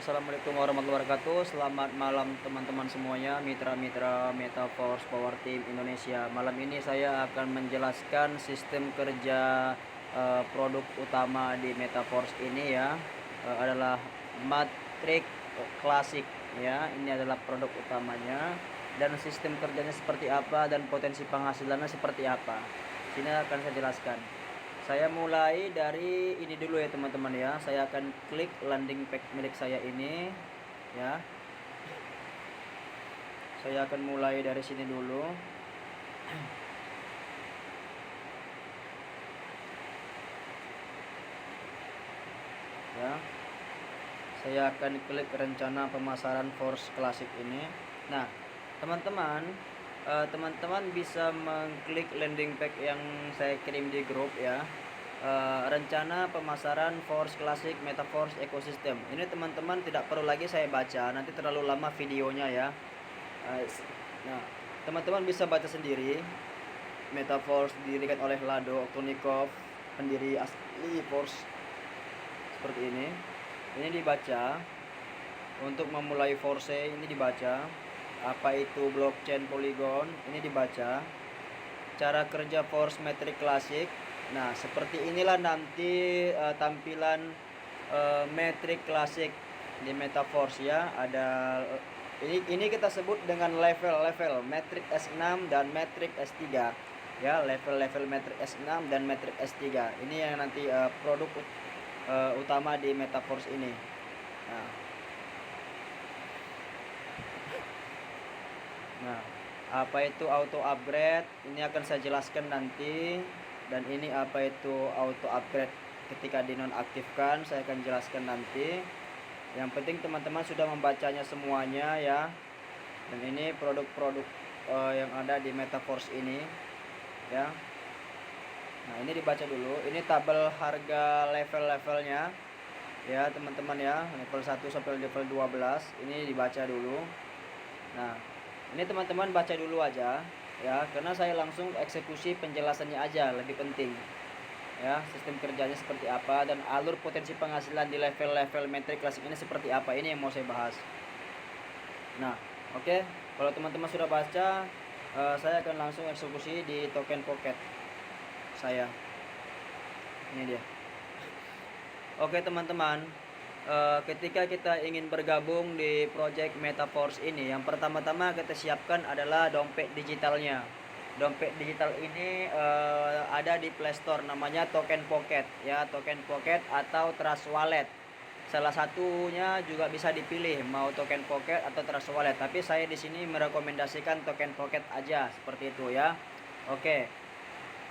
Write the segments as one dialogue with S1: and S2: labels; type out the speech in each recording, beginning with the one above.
S1: Assalamualaikum warahmatullahi wabarakatuh. Selamat malam teman-teman semuanya, mitra-mitra Metaforce Power Team Indonesia. Malam ini saya akan menjelaskan sistem kerja produk utama di Metaforce ini ya. Adalah Matrix Classic ya. Ini adalah produk utamanya dan sistem kerjanya seperti apa dan potensi penghasilannya seperti apa. Sini akan saya jelaskan. Saya mulai dari ini dulu ya teman-teman ya. Saya akan klik landing page milik saya ini ya. Saya akan mulai dari sini dulu. Ya. Saya akan klik rencana pemasaran Force Classic ini. Nah, teman-teman bisa mengklik landing page yang saya kirim di grup ya. Rencana pemasaran Force Classic Metaforce Ecosystem. Ini teman-teman tidak perlu lagi saya baca, nanti terlalu lama videonya ya. Nah, teman-teman bisa baca sendiri. Metaforce didirikan oleh Lado Oktonikov, pendiri asli Force. Seperti ini. Ini dibaca. Untuk memulai Force ini dibaca. Apa itu blockchain Polygon, ini dibaca. Cara kerja Force Matrix Classic. Nah, seperti inilah nanti tampilan Matrix Classic di Metaforce ya. Ada ini kita sebut dengan level Matrix S6 dan Matrix S3 ya. Level Matrix S6 dan Matrix S3 ini yang nanti produk utama di Metaforce ini. Nah, apa itu auto upgrade? Ini akan saya jelaskan nanti. Dan ini apa itu auto upgrade ketika dinonaktifkan, saya akan jelaskan nanti. Yang penting teman-teman sudah membacanya semuanya ya. Dan ini produk-produk yang ada di Metaforce ini ya. Nah, ini dibaca dulu. Ini tabel harga level-levelnya ya teman-teman ya. Level 1 sampai level 12 ini dibaca dulu. Nah, ini teman-teman baca dulu aja ya, karena saya langsung eksekusi penjelasannya aja, lebih penting ya. Sistem kerjanya seperti apa dan alur potensi penghasilan di level-level Matrix Classic ini seperti apa, ini yang mau saya bahas. Nah, oke. Kalau teman-teman sudah baca, saya akan langsung eksekusi di token pocket saya. Ini dia. Oke teman-teman, ketika kita ingin bergabung di project Metaforce ini, yang pertama-tama kita siapkan adalah dompet digitalnya. Dompet digital ini ada di Play Store, namanya Token Pocket ya, Token Pocket atau Trust Wallet. Salah satunya juga bisa dipilih mau Token Pocket atau Trust Wallet, tapi saya di sini merekomendasikan Token Pocket aja, seperti itu ya. Oke.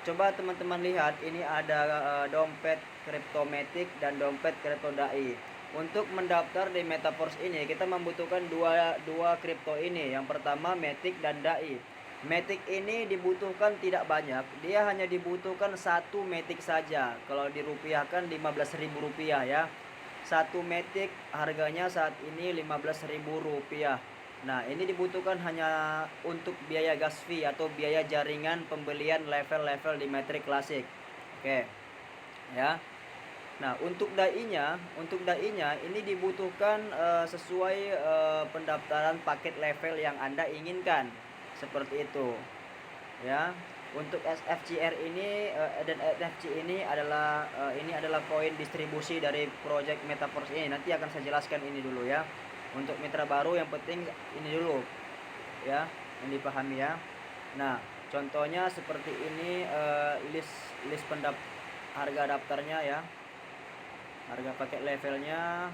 S1: Coba teman-teman lihat, ini ada dompet Cryptomatic dan dompet Crypto.dai. Untuk mendaftar di Metaforce ini kita membutuhkan dua kripto ini. Yang pertama Matic dan DAI. Matic ini dibutuhkan tidak banyak, dia hanya dibutuhkan satu Matic saja. Kalau dirupiahkan 15.000 rupiah ya. Satu Matic harganya saat ini 15.000 rupiah. Nah, ini dibutuhkan hanya untuk biaya gas fee atau biaya jaringan pembelian level-level di Matrix Classic. Oke. Ya. Nah, untuk DAI-nya ini dibutuhkan sesuai pendaftaran paket level yang Anda inginkan. Seperti itu. Ya. Untuk SFCR ini dan NFC ini adalah koin distribusi dari project Metaforce ini. Nanti akan saya jelaskan ini dulu ya. Untuk mitra baru yang penting ini dulu ya, yang dipahami ya. Nah, contohnya seperti ini, list harga daftarnya ya. Harga paket levelnya.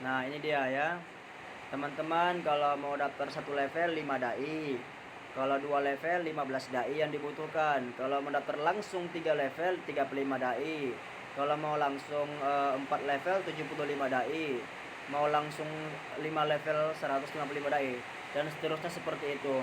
S1: Nah, ini dia ya. Teman-teman kalau mau daftar satu level 5 dai. Kalau 2 level 15 dai yang dibutuhkan. Kalau mendaftar langsung 3 level 35 dai. Kalau mau langsung 4 level 75 dai. Mau langsung 5 level 155 dai dan seterusnya seperti itu.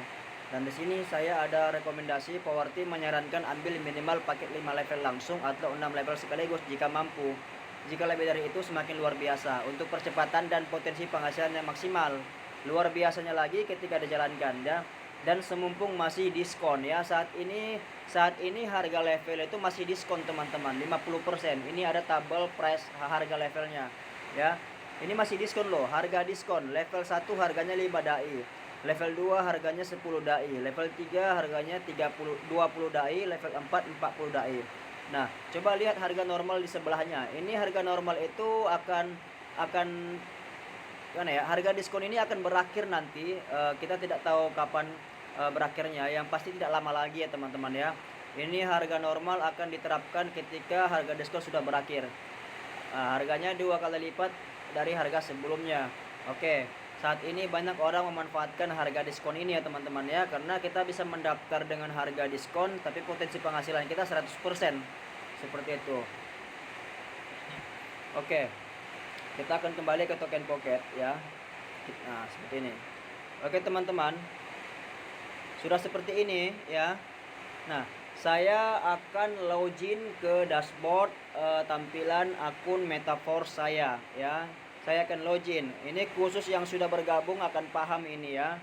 S1: Dan di sini saya ada rekomendasi Power Team menyarankan ambil minimal paket 5 level langsung atau 6 level sekaligus jika mampu. Jika lebih dari itu semakin luar biasa untuk percepatan dan potensi penghasilan yang maksimal. Luar biasanya lagi ketika dijalankan ya. dan semumpung masih diskon ya. Saat ini harga level itu masih diskon teman-teman, 50%. Ini ada tabel price harga levelnya ya. Ini masih diskon loh, harga diskon. Level 1 harganya 5 dai. Level 2 harganya 10 dai. Level 3 harganya 20 dai. Level 4 40 dai. Nah, coba lihat harga normal di sebelahnya. Ini harga normal itu akan gimana ya? Harga diskon ini akan berakhir nanti. Kita tidak tahu kapan berakhirnya. Yang pasti tidak lama lagi ya teman-teman ya. Ini harga normal akan diterapkan ketika harga diskon sudah berakhir. Harganya 2 kali lipat dari harga sebelumnya. Oke. Saat ini banyak orang memanfaatkan harga diskon ini ya teman-teman ya, karena kita bisa mendaftar dengan harga diskon tapi potensi penghasilan kita 100%. Seperti itu. Oke. Kita akan kembali ke token pocket ya. Nah, seperti ini. Oke teman-teman. Sudah seperti ini ya. Nah, saya akan login ke dashboard tampilan akun Metaforce saya ya. Saya akan login. Ini khusus yang sudah bergabung akan paham ini ya.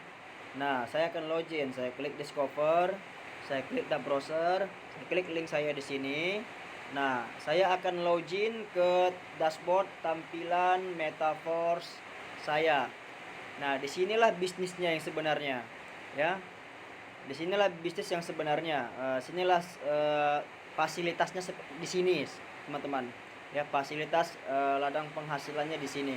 S1: Nah, saya akan login. Saya klik discover, saya klik tab browser, saya klik link saya di sini. Nah, saya akan login ke dashboard tampilan Metaforce saya. Nah, disinilah bisnisnya yang sebenarnya ya. Disinilah bisnis yang sebenarnya. Sinilah fasilitasnya di sini teman-teman ya. Fasilitas ladang penghasilannya di sini.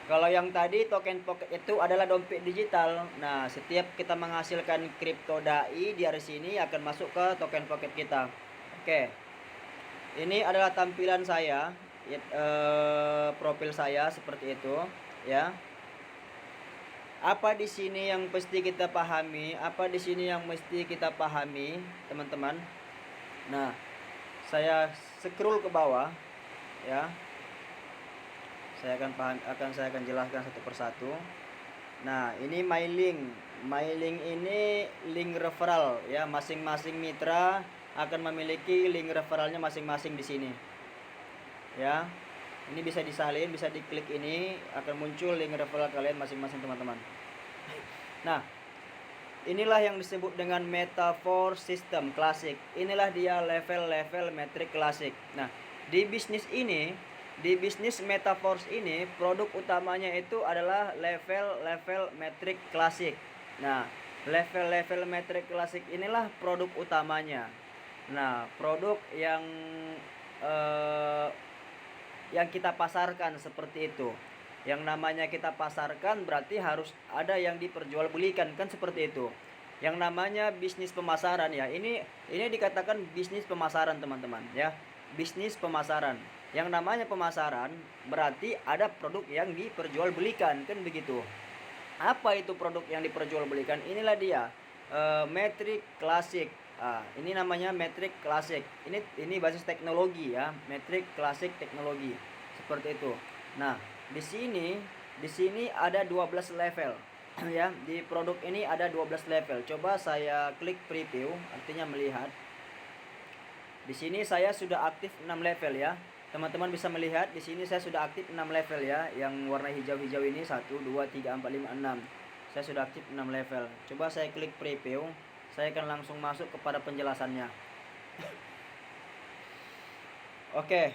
S1: Kalau yang tadi token pocket itu adalah dompet digital. Nah, setiap kita menghasilkan kripto dai dari sini akan masuk ke token pocket kita. Oke. Ini adalah tampilan saya, profil saya seperti itu ya. Apa di sini yang mesti kita pahami? Apa di sini yang mesti kita pahami, teman-teman? Nah, saya scroll ke bawah ya. Saya akan jelaskan satu persatu. Nah, ini my link. My link ini link referral ya. Masing-masing mitra akan memiliki link referralnya masing-masing di sini. Ya. Ini bisa disalin, bisa diklik ini, akan muncul link referral kalian masing-masing teman-teman. Nah, inilah yang disebut dengan Metaforce System Classic. Inilah dia level-level metrik klasik. Nah, di bisnis Metaforce ini, produk utamanya itu adalah level-level metrik klasik. Nah, level-level metrik klasik inilah produk utamanya. Nah, produk yang kita pasarkan seperti itu. Yang namanya kita pasarkan berarti harus ada yang diperjualbelikan, kan seperti itu. Yang namanya bisnis pemasaran ya. Ini dikatakan bisnis pemasaran teman-teman ya. Bisnis pemasaran. Yang namanya pemasaran berarti ada produk yang diperjualbelikan, kan begitu. Apa itu produk yang diperjualbelikan? Inilah dia. Metrik klasik. Ini namanya metrik klasik. Ini basis teknologi ya, metrik klasik teknologi. Seperti itu. Nah, di sini ada 12 level ya. Di produk ini ada 12 level. Coba saya klik preview, artinya melihat. Di sini saya sudah aktif 6 level ya. Teman-teman bisa melihat di sini saya sudah aktif 6 level ya. Yang warna hijau-hijau ini 1 2 3 4 5 6. Saya sudah aktif 6 level. Coba saya klik preview. Saya akan langsung masuk kepada penjelasannya. Oke.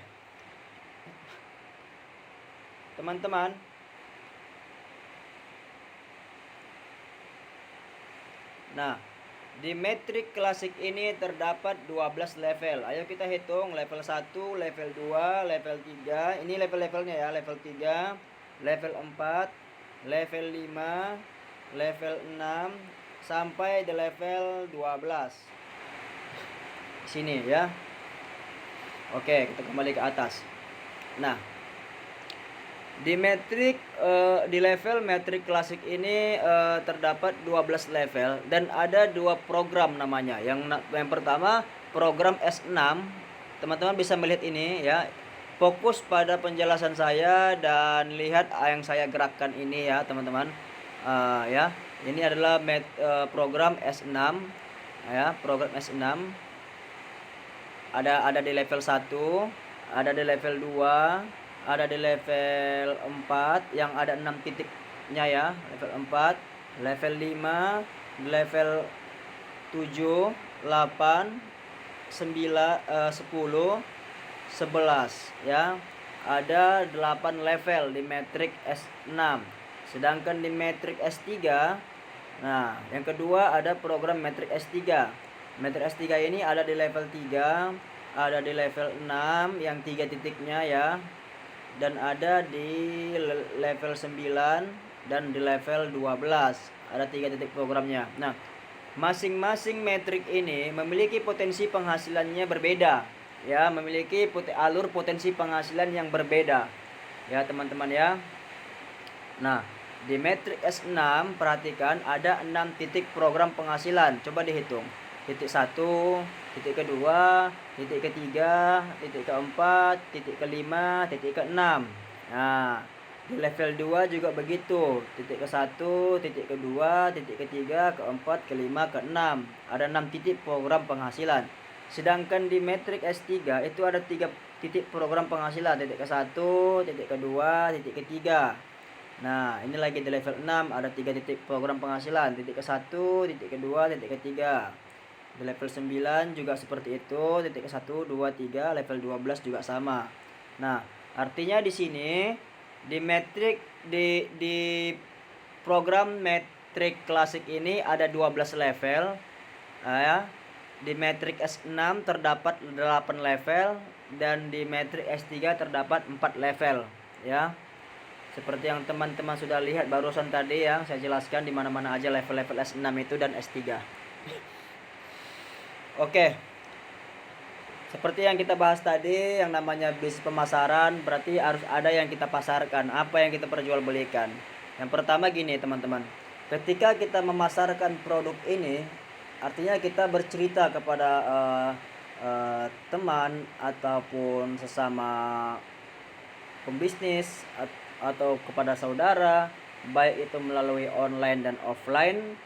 S1: Teman-teman. Nah, di metrik klasik ini terdapat 12 level. Ayo kita hitung level 1, level 2, level 3. Ini level-levelnya ya, level 3, level 4, level 5, level 6 sampai di level 12. Sini ya. Oke, kita kembali ke atas. Nah, di level metrik klasik ini terdapat 12 level dan ada 2 program namanya. Yang pertama program S6. Teman-teman bisa melihat ini ya. Fokus pada penjelasan saya dan lihat yang saya gerakkan ini ya, teman-teman. Ya. Ini adalah program S6 ya, program S6. Ada di level 1, ada di level 2, ada di level 4 yang ada 6 titiknya ya, level 4. level 5, level 7, 8, 9, 10, 11 ya. Ada 8 level di Matrix S6. Sedangkan di Matrix S3, nah, yang kedua ada program Matrix S3. Matrix S3 ini ada di level 3, ada di level 6 yang 3 titiknya ya. Dan ada di level 9 dan di level 12. Ada 3 titik programnya. Nah, masing-masing metrik ini memiliki potensi penghasilannya berbeda ya, memiliki alur potensi penghasilan yang berbeda ya teman-teman ya. Nah, di metrik S6 perhatikan ada 6 titik program penghasilan. Coba dihitung. Titik 1, titik kedua, titik ketiga, titik keempat, titik kelima, titik keenam. Nah, di level 2 juga begitu. Titik ke-1, titik kedua, titik ketiga, keempat, kelima, keenam. Ada 6 titik program penghasilan. Sedangkan di Matrix S3 itu ada 3 titik program penghasilan. Titik ke-1, titik kedua, titik ketiga. Nah, ini lagi di level 6 ada 3 titik program penghasilan. Titik ke-1, titik kedua, titik ketiga. Di level 9 juga seperti itu. Titik ke-1, 2, 3, level 12 juga sama. Nah, artinya di sini di metrik di program metrik klasik ini ada 12 level ya. Di metrik S6 terdapat 8 level dan di metrik S3 terdapat 4 level ya. Seperti yang teman-teman sudah lihat barusan tadi yang saya jelaskan di mana-mana aja level-level S6 itu dan S3. Oke. Seperti yang kita bahas tadi, yang namanya bisnis pemasaran berarti harus ada yang kita pasarkan, apa yang kita perjualbelikan. Yang pertama gini teman-teman, ketika kita memasarkan produk ini, artinya kita bercerita kepada teman ataupun sesama pembisnis atau kepada saudara, baik itu melalui online dan offline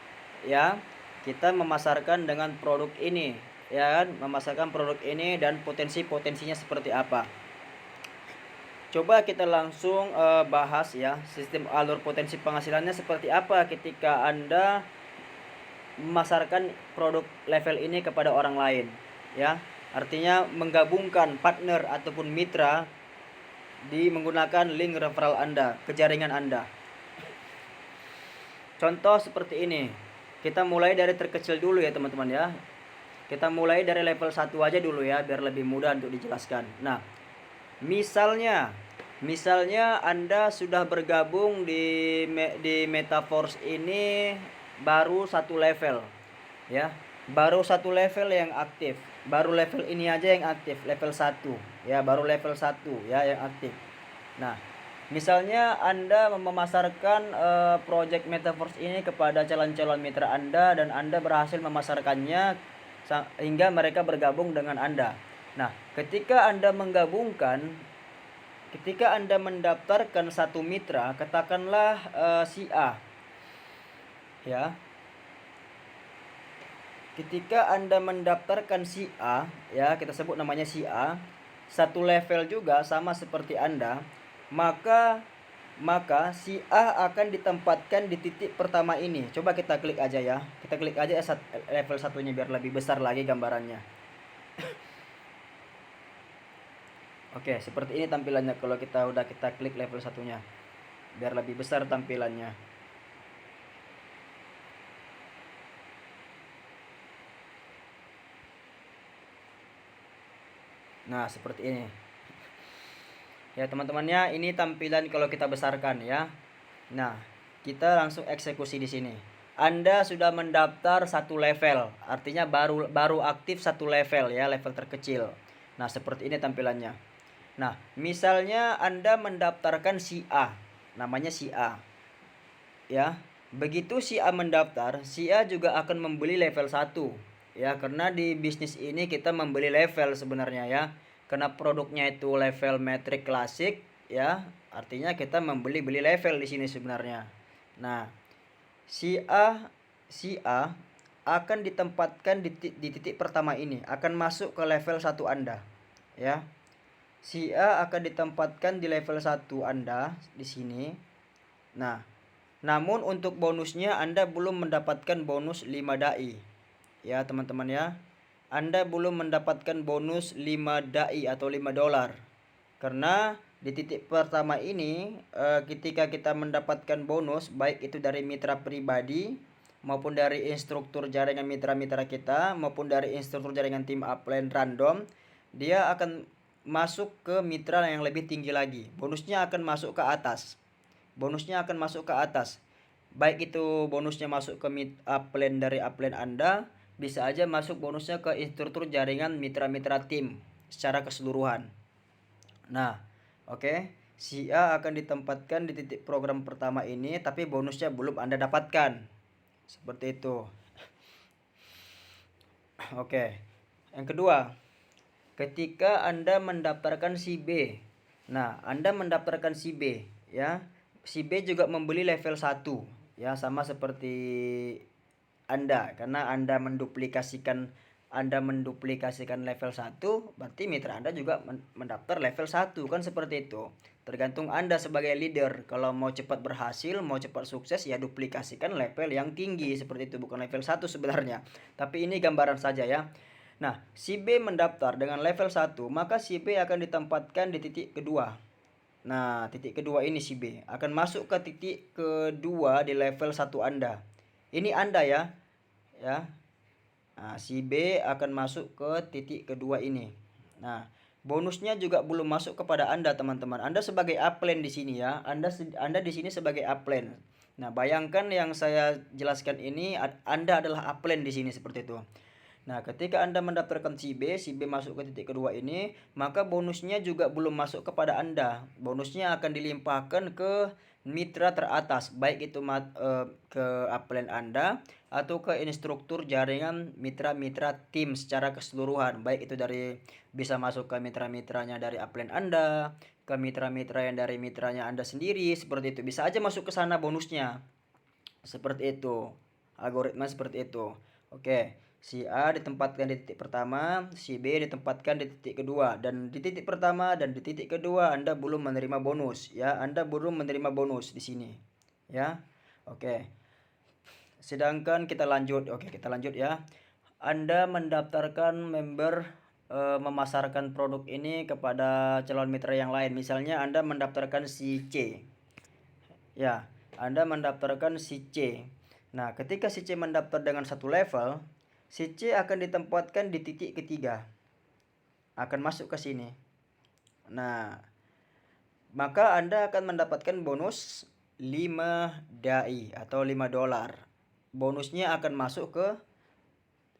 S1: ya. Kita memasarkan dengan produk ini ya kan, memasarkan produk ini dan potensi-potensinya seperti apa. Coba kita langsung bahas ya, sistem alur potensi penghasilannya seperti apa ketika Anda memasarkan produk level ini kepada orang lain ya. Artinya menggabungkan partner ataupun mitra di menggunakan link referral Anda ke jaringan Anda. Contoh seperti ini. Kita mulai dari terkecil dulu ya teman-teman ya. Kita mulai dari level 1 aja dulu ya biar lebih mudah untuk dijelaskan. Nah, misalnya Anda sudah bergabung di Metaforce ini baru 1 level ya. Baru 1 level yang aktif. Baru level ini aja yang aktif, level 1 ya, baru level 1 ya yang aktif. Nah, misalnya Anda memasarkan project Metaverse ini kepada calon-calon mitra Anda dan Anda berhasil memasarkannya hingga mereka bergabung dengan Anda. Nah, ketika Anda mendaftarkan satu mitra, katakanlah si A. Ya. Ketika Anda mendaftarkan si A, ya, kita sebut namanya si A, satu level juga sama seperti Anda, maka si A akan ditempatkan di titik pertama ini. Coba kita klik aja ya. Kita klik aja level satunya biar lebih besar lagi gambarannya. Oke, seperti ini tampilannya kalau kita klik level satunya. Biar lebih besar tampilannya. Nah, seperti ini. Ya teman-temannya, ini tampilan kalau kita besarkan ya. Nah, kita langsung eksekusi di sini. Anda sudah mendaftar 1 level, artinya baru aktif 1 level ya, level terkecil. Nah, seperti ini tampilannya. Nah, misalnya Anda mendaftarkan si A, namanya si A. Ya, begitu si A mendaftar, si A juga akan membeli level 1. Ya, karena di bisnis ini kita membeli level sebenarnya ya. Karena produknya itu level metrik klasik ya, artinya kita beli level di sini sebenarnya. Nah, si A akan ditempatkan di titik pertama ini, akan masuk ke level 1 Anda ya. Si A akan ditempatkan di level 1 Anda di sini. Nah, Namun untuk bonusnya Anda belum mendapatkan bonus 5 dai. Ya, teman-teman ya. Anda belum mendapatkan bonus 5 dai atau 5 dolar. Karena di titik pertama ini ketika kita mendapatkan bonus baik itu dari mitra pribadi maupun dari instruktur jaringan mitra-mitra kita maupun dari instruktur jaringan tim upline random, dia akan masuk ke mitra yang lebih tinggi lagi. Bonusnya akan masuk ke atas. Bonusnya akan masuk ke atas. Baik itu bonusnya masuk ke upline dari upline Anda, bisa aja masuk bonusnya ke instruktur jaringan mitra-mitra tim secara keseluruhan. Nah, oke. Si A akan ditempatkan di titik program pertama ini, tapi bonusnya belum Anda dapatkan. Seperti itu. Oke. Yang kedua, ketika Anda mendaftarkan si B. Nah, Anda mendaftarkan si B, ya. Si B juga membeli level 1, ya, sama seperti Anda, karena Anda menduplikasikan level 1, berarti mitra Anda juga mendaftar level 1, kan seperti itu. Tergantung Anda sebagai leader. Kalau mau cepat berhasil, mau cepat sukses, ya duplikasikan level yang tinggi seperti itu, bukan level 1 sebenarnya. Tapi ini gambaran saja ya. Nah, si B mendaftar dengan level 1, maka si B akan ditempatkan di titik kedua. Nah, titik kedua ini si B akan masuk ke titik kedua di level 1 Anda. Ini Anda ya. Ya. Nah, si B akan masuk ke titik kedua ini. Nah, bonusnya juga belum masuk kepada Anda, teman-teman. Anda sebagai upline di sini ya. Anda di sini sebagai upline. Nah, bayangkan yang saya jelaskan ini, Anda adalah upline di sini seperti itu. Nah, ketika Anda mendaftarkan si B masuk ke titik kedua ini, maka bonusnya juga belum masuk kepada Anda. Bonusnya akan dilimpahkan ke mitra teratas, baik itu ke upline Anda atau ke instruktur jaringan mitra-mitra tim secara keseluruhan, baik itu dari bisa masuk ke mitra-mitranya dari upline Anda, ke mitra-mitra yang dari mitranya Anda sendiri, seperti itu. Bisa aja masuk ke sana bonusnya. Seperti itu. Algoritma seperti itu. Oke. Si A ditempatkan di titik pertama, si B ditempatkan di titik kedua, dan di titik pertama dan di titik kedua Anda belum menerima bonus, ya. Anda belum menerima bonus di sini, ya. Oke. Sedangkan kita lanjut. Oke, kita lanjut ya. Anda mendaftarkan member memasarkan produk ini kepada calon mitra yang lain. Misalnya Anda mendaftarkan si C. Ya, Anda mendaftarkan si C. Nah, ketika si C mendaftar dengan satu level, si C akan ditempatkan di titik ketiga. Akan masuk ke sini. Nah, maka Anda akan mendapatkan bonus 5 dai atau 5 dolar. Bonusnya akan masuk ke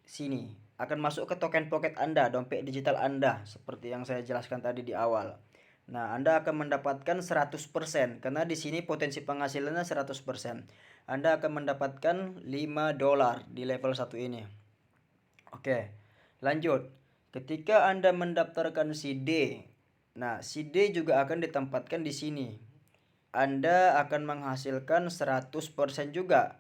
S1: sini. Akan masuk ke token pocket Anda, dompet digital Anda, seperti yang saya jelaskan tadi di awal. Nah, Anda akan mendapatkan 100% karena di sini potensi penghasilannya 100%. Anda akan mendapatkan 5 dolar di level 1 ini. Oke. Lanjut. Ketika Anda mendaftarkan si D. Nah, si D juga akan ditempatkan di sini. Anda akan menghasilkan 100% juga.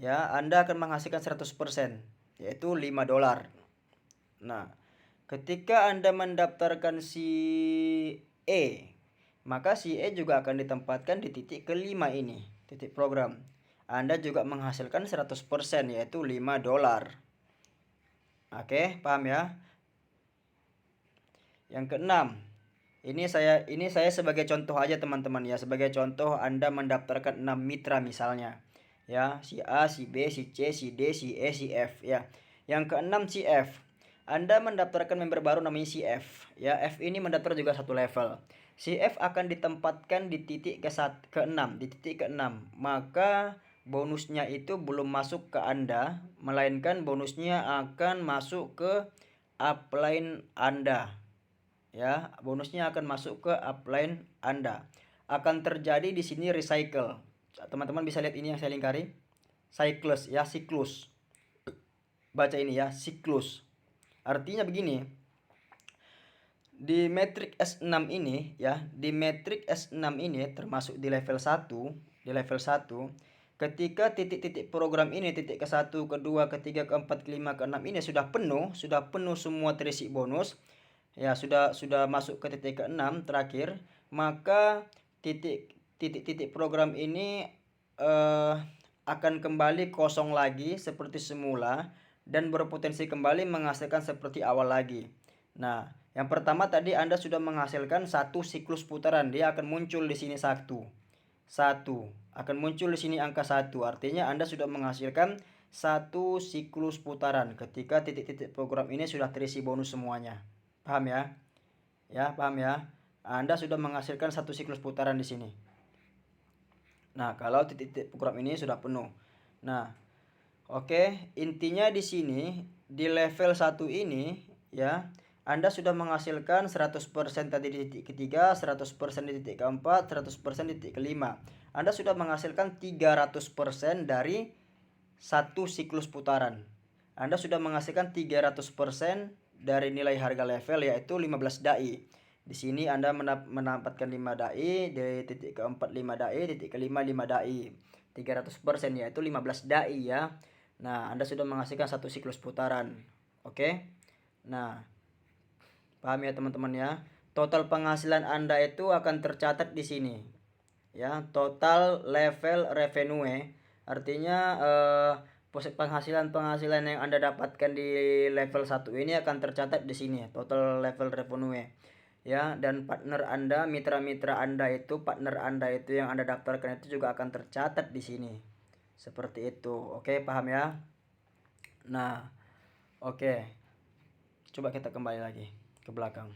S1: Ya, Anda akan menghasilkan 100%, yaitu 5 dolar. Nah, ketika Anda mendaftarkan si E, maka si E juga akan ditempatkan di titik kelima ini, titik program. Anda juga menghasilkan 100%, yaitu 5 dolar. Oke, paham ya? Yang keenam, ini saya sebagai contoh aja teman-teman ya, sebagai contoh Anda mendaftarkan 6 mitra misalnya. Ya, si A, si B, si C, si D, si E, si F ya. Yang keenam si F. Anda mendaftarkan member baru namanya si F. Ya, F ini mendaftar juga satu level. Si F akan ditempatkan di titik ke-6, di titik ke-6. Maka bonusnya itu belum masuk ke Anda, melainkan bonusnya akan masuk ke upline Anda. Ya, bonusnya akan masuk ke upline Anda. Akan terjadi di sini recycle. Teman-teman bisa lihat ini yang saya lingkari. Cycles ya, siklus. Baca ini ya, siklus. Artinya begini. Di metrik S6 ini ya, di metrik S6 ini termasuk di level 1, di level 1, ketika titik-titik program ini, titik ke-1, ke-2, ke-3, ke-4, ke-5, ke-6 ini sudah penuh semua terisi bonus, ya sudah masuk ke titik ke-6 terakhir, maka titik-titik program ini akan kembali kosong lagi seperti semula dan berpotensi kembali menghasilkan seperti awal lagi. Nah, yang pertama tadi Anda sudah menghasilkan satu siklus putaran, dia akan muncul di sini satu akan muncul di sini angka 1, artinya Anda sudah menghasilkan satu siklus putaran ketika titik-titik program ini sudah terisi bonus semuanya. Paham ya? Ya, paham ya? Anda sudah menghasilkan satu siklus putaran di sini. Nah, kalau titik-titik program ini sudah penuh. Nah, oke, intinya di sini di level 1 ini ya, Anda sudah menghasilkan 100% tadi di titik ketiga, 100% di titik keempat, 100% di titik kelima. Anda sudah menghasilkan 300% dari satu siklus putaran. Anda sudah menghasilkan 300% dari nilai harga level, yaitu 15 dai. Di sini Anda mendapatkan 5 dai, di titik keempat 5 dai, titik kelima 5 dai. 300% yaitu 15 dai ya. Nah, Anda sudah menghasilkan satu siklus putaran. Oke. Nah, paham ya teman-teman ya? Total penghasilan Anda itu akan tercatat di sini. Ya, total level revenue. Artinya penghasilan yang Anda dapatkan di level 1 ini akan tercatat di sini, total level revenue. Ya, dan partner Anda, mitra-mitra Anda itu, partner Anda itu yang Anda daftarkan itu juga akan tercatat di sini. Seperti itu. Oke, paham ya? Nah, oke. Coba kita kembali lagi ke belakang.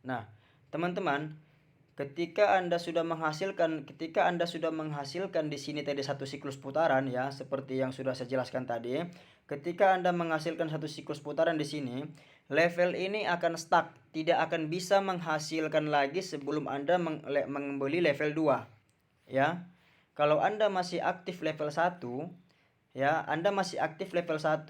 S1: Nah, teman-teman, ketika Anda sudah menghasilkan di sini tadi satu siklus putaran ya, seperti yang sudah saya jelaskan tadi, ketika Anda menghasilkan satu siklus putaran di sini, level ini akan stuck, tidak akan bisa menghasilkan lagi sebelum Anda membeli level 2. Ya. Kalau Anda masih aktif level 1, ya, Anda masih aktif level 1,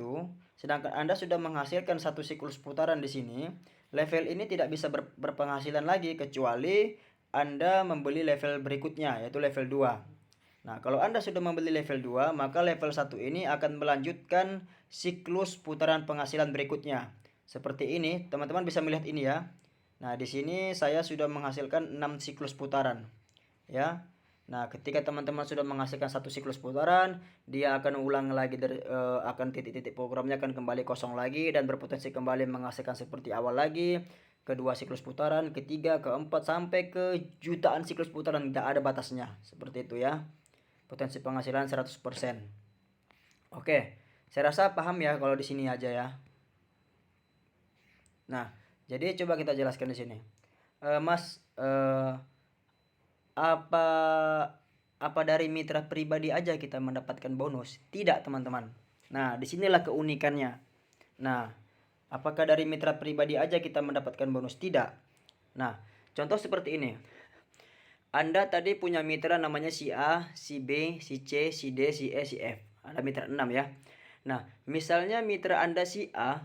S1: sedangkan Anda sudah menghasilkan satu siklus putaran di sini, level ini tidak bisa berpenghasilan lagi kecuali Anda membeli level berikutnya, yaitu level 2. Nah, kalau Anda sudah membeli level 2, maka level 1 ini akan melanjutkan siklus putaran penghasilan berikutnya. Seperti ini, teman-teman bisa melihat ini ya. Nah, di sini saya sudah menghasilkan 6 siklus putaran. Ya. Nah, ketika teman-teman sudah menghasilkan satu siklus putaran, dia akan ulang lagi akan titik-titik programnya akan kembali kosong lagi dan berpotensi kembali menghasilkan seperti awal lagi. Kedua siklus putaran, ketiga, keempat, sampai ke jutaan siklus putaran, tidak ada batasnya. Seperti itu ya. Potensi penghasilan 100%. Oke, saya rasa paham ya kalau di sini aja ya. Nah, jadi coba kita jelaskan di sini. Mas, apa dari mitra pribadi aja kita mendapatkan bonus? Tidak, teman-teman. Nah, disinilah keunikannya. Nah, apakah dari mitra pribadi aja kita mendapatkan bonus? Tidak. Nah, contoh seperti ini. Anda tadi punya mitra namanya si A, si B, si C, si D, si E, si F. Ada mitra 6 ya. Nah, misalnya mitra Anda si A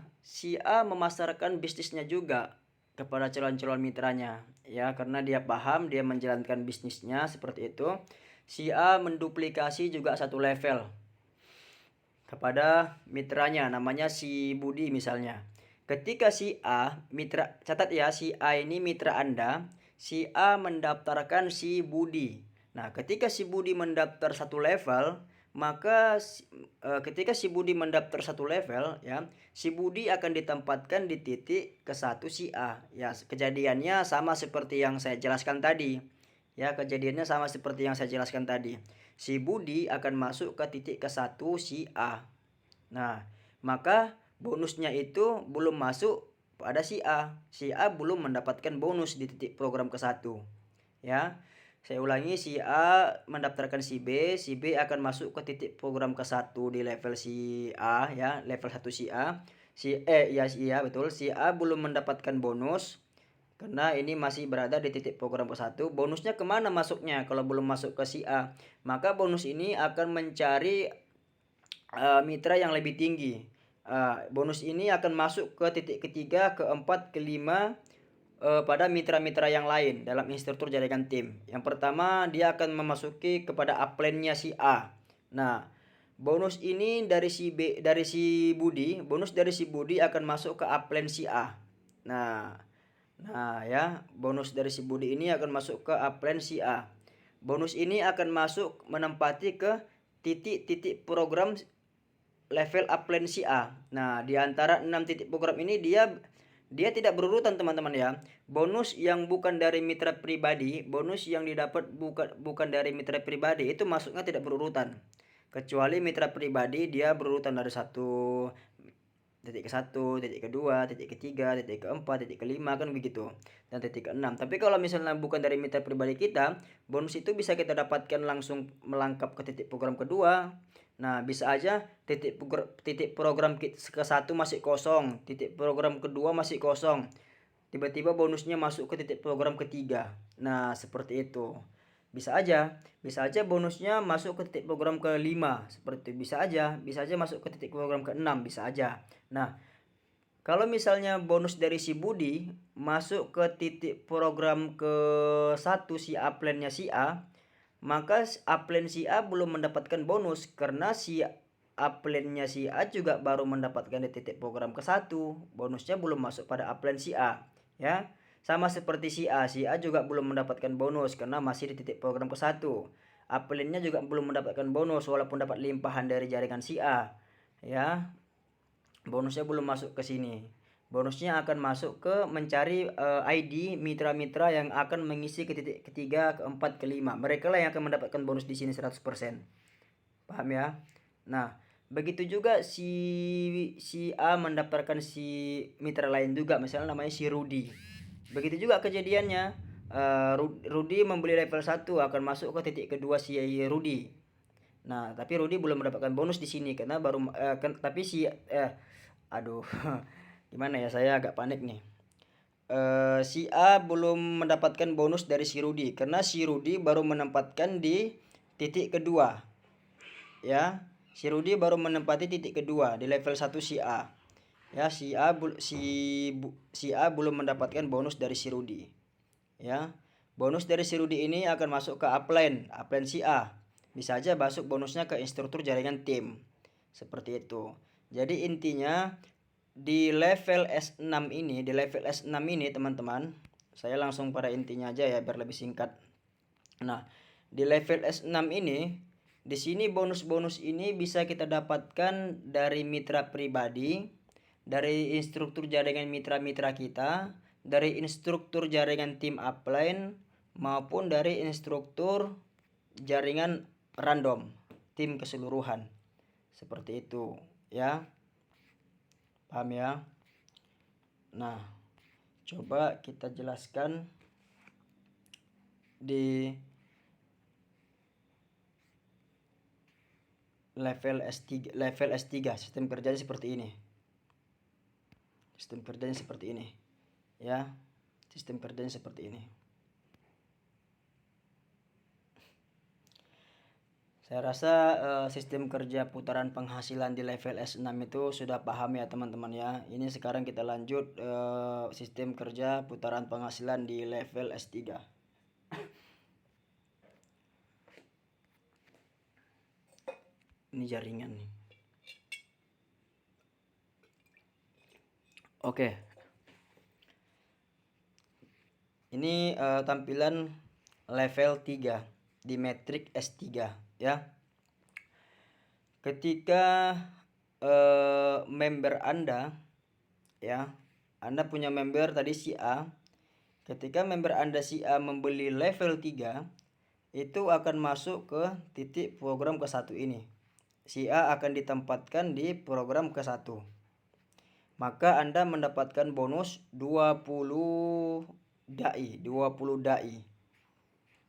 S1: memasarkan bisnisnya juga kepada calon-calon mitranya ya, karena dia paham, dia menjalankan bisnisnya seperti itu. Si A menduplikasi juga satu level kepada mitranya namanya si Budi misalnya. Ketika si A, mitra, catat ya, si A ini mitra Anda, si A mendaftarkan si Budi. Nah, ketika si Budi mendaftar satu level, maka ketika si Budi mendaftar satu level ya, si Budi akan ditempatkan di titik ke satu si A. Ya, kejadiannya sama seperti yang saya jelaskan tadi. Ya, kejadiannya sama seperti yang saya jelaskan tadi. Si Budi akan masuk ke titik ke satu si A. Nah, maka bonusnya itu belum masuk pada si A. Si A belum mendapatkan bonus di titik program ke satu. Ya. Saya ulangi, si A mendaftarkan si B akan masuk ke titik program ke satu di level si A ya, level 1 si A. Iya betul, si A belum mendapatkan bonus karena ini masih berada di titik program ke satu. Bonusnya kemana masuknya kalau belum masuk ke si A? Maka bonus ini akan mencari mitra yang lebih tinggi. Bonus ini akan masuk ke titik ketiga, keempat, kelima, pada mitra-mitra yang lain dalam instruktur jaringan tim. Yang pertama, dia akan memasuki kepada upline-nya si A. Nah, bonus ini dari si Budi, bonus dari si Budi akan masuk ke upline si A. Nah ya, bonus dari si Budi ini akan masuk ke upline si A. Bonus ini akan masuk menempati ke titik-titik program level upline si A. Nah, di antara 6 titik program ini dia tidak berurutan teman-teman ya. Bonus yang bukan dari mitra pribadi, bonus yang didapat bukan dari mitra pribadi itu masuknya tidak berurutan. Kecuali mitra pribadi dia berurutan dari titik ke-1, titik ke-2, titik ke-3, titik ke-4, titik ke-5 kan begitu. Dan titik ke-6. Tapi kalau misalnya bukan dari mitra pribadi kita, bonus itu bisa kita dapatkan langsung melangkap ke titik program kedua. Nah, bisa aja titik program ke-1 masih kosong, titik program kedua masih kosong. Tiba-tiba bonusnya masuk ke titik program ketiga. Nah, seperti itu. Bisa aja bonusnya masuk ke titik program ke-5 seperti itu. Bisa aja masuk ke titik program ke-6, bisa aja. Nah, kalau misalnya bonus dari si Budi masuk ke titik program ke-1 si upline-nya si A, maka upline si A belum mendapatkan bonus karena si upline-nya si A juga baru mendapatkan di titik program ke-1. Bonusnya belum masuk pada upline si A, ya. Sama seperti si A juga belum mendapatkan bonus karena masih di titik program ke-1. Upline-nya juga belum mendapatkan bonus walaupun dapat limpahan dari jaringan si A, ya. Bonusnya belum masuk ke sini. Bonusnya akan masuk ke mencari ID mitra-mitra yang akan mengisi ke titik ketiga, keempat, kelima. Mereka lah yang akan mendapatkan bonus di sini 100%. Paham ya? Nah, begitu juga si A mendapatkan si mitra lain juga, misalnya namanya si Rudi. Begitu juga kejadiannya. Rudi membeli level 1 akan masuk ke titik kedua si Rudi. Nah, tapi Rudi belum mendapatkan bonus di sini karena baru tapi aduh. Gimana ya, saya agak panik nih. Si A belum mendapatkan bonus dari si Rudi karena si Rudi baru menempatkan di titik kedua. Ya, si Rudi baru menempati titik kedua di level 1 si A. Ya, si A belum mendapatkan bonus dari si Rudi. Ya. Bonus dari si Rudi ini akan masuk ke upline si A. Bisa aja masuk bonusnya ke instruktur jaringan tim. Seperti itu. Jadi intinya di level S6 ini teman-teman, saya langsung pada intinya aja ya biar lebih singkat. Nah, di level S6 ini, di sini bonus-bonus ini bisa kita dapatkan dari mitra pribadi, dari instruktur jaringan mitra-mitra kita, dari instruktur jaringan tim upline, maupun dari instruktur jaringan random, tim keseluruhan. Seperti itu, ya. Paham ya? Nah, coba kita jelaskan di level S3 sistem kerjanya seperti ini. Ya. Sistem kerjanya seperti ini. Saya rasa sistem kerja putaran penghasilan di level S6 itu sudah paham ya teman-teman ya. Ini sekarang kita lanjut sistem kerja putaran penghasilan di level S3. Ini jaringan nih. Oke. Ini tampilan level 3 di metrik S3 ya. Ketika member Anda ya, Anda punya member tadi si A. Ketika member Anda si A membeli level 3, itu akan masuk ke titik program ke-1 ini. Si A akan ditempatkan di program ke-1. Maka Anda mendapatkan bonus 20 dai.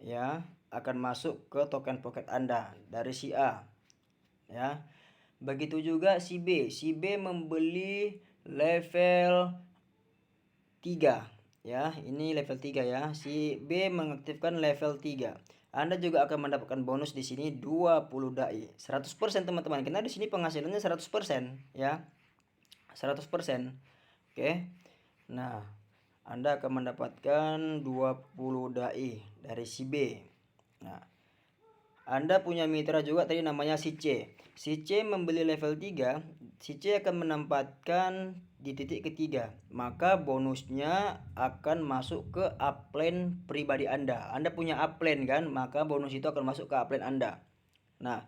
S1: Ya, akan masuk ke token pocket Anda dari si A. Ya. Begitu juga si B. Si B membeli level 3. Ya, ini level 3 ya. Si B mengaktifkan level 3. Anda juga akan mendapatkan bonus di sini 20 dai. 100% teman-teman. Karena di sini penghasilannya 100% ya. 100%. Oke. Nah, Anda akan mendapatkan 20 dai dari si B. Nah, Anda punya mitra juga tadi namanya si C. Si C membeli level 3. si C akan menempatkan di titik ketiga, maka bonusnya akan masuk ke upline pribadi Anda. Anda punya upline kan, maka bonus itu akan masuk ke upline Anda. Nah,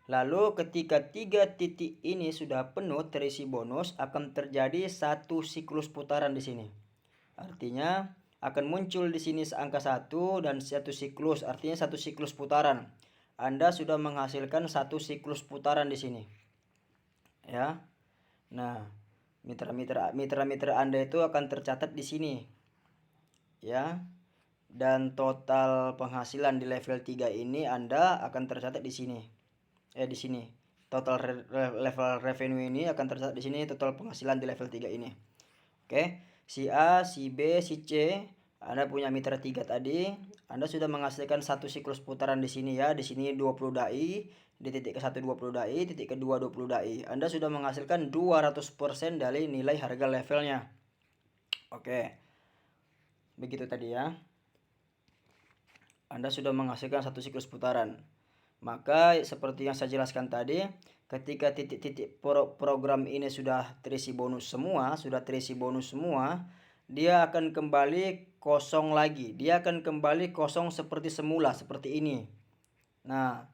S1: lalu ketika 3 titik ini sudah penuh terisi bonus, akan terjadi satu siklus putaran di sini. Artinya akan muncul di sini angka 1 dan satu siklus, artinya satu siklus putaran. Anda sudah menghasilkan satu siklus putaran di sini. Ya. Nah, mitra-mitra Anda itu akan tercatat di sini. Ya. Dan total penghasilan di level 3 ini Anda akan tercatat di sini. Di sini. Total level revenue ini akan tercatat di sini, total penghasilan di level 3 ini. Oke. Si A, si B, si C, Anda punya mitra 3 tadi. Anda sudah menghasilkan satu siklus putaran di sini ya. Di sini 20 dai, di titik ke-1 20 dai, titik kedua 20 dai. Anda sudah menghasilkan 200% dari nilai harga levelnya. Oke. Begitu tadi ya. Anda sudah menghasilkan satu siklus putaran. Maka seperti yang saya jelaskan tadi, ketika titik-titik program ini sudah terisi bonus semua, dia akan kembali kosong lagi. Dia akan kembali kosong seperti semula, seperti ini. Nah,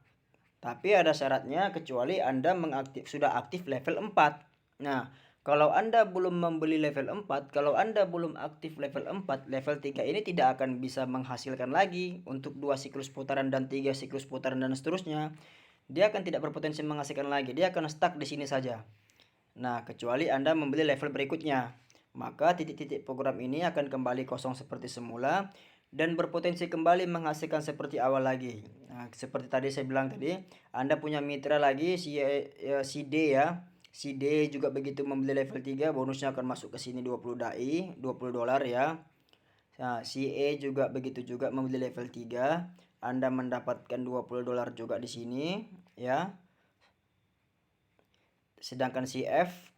S1: tapi ada syaratnya kecuali Anda sudah aktif level 4. Nah, kalau Anda belum membeli level 4, kalau Anda belum aktif level 4, level 3 ini tidak akan bisa menghasilkan lagi untuk 2 siklus putaran dan 3 siklus putaran dan seterusnya. Dia akan tidak berpotensi menghasilkan lagi, dia akan stuck di sini saja. Nah, kecuali Anda membeli level berikutnya, maka titik-titik program ini akan kembali kosong seperti semula dan berpotensi kembali menghasilkan seperti awal lagi. Nah, seperti tadi saya bilang tadi, Anda punya mitra lagi si D ya. Si D juga begitu membeli level 3, bonusnya akan masuk ke sini 20 dai, 20 dolar ya. Nah, si E juga begitu juga membeli level 3, Anda mendapatkan 20 dolar juga di sini ya. Sedangkan si F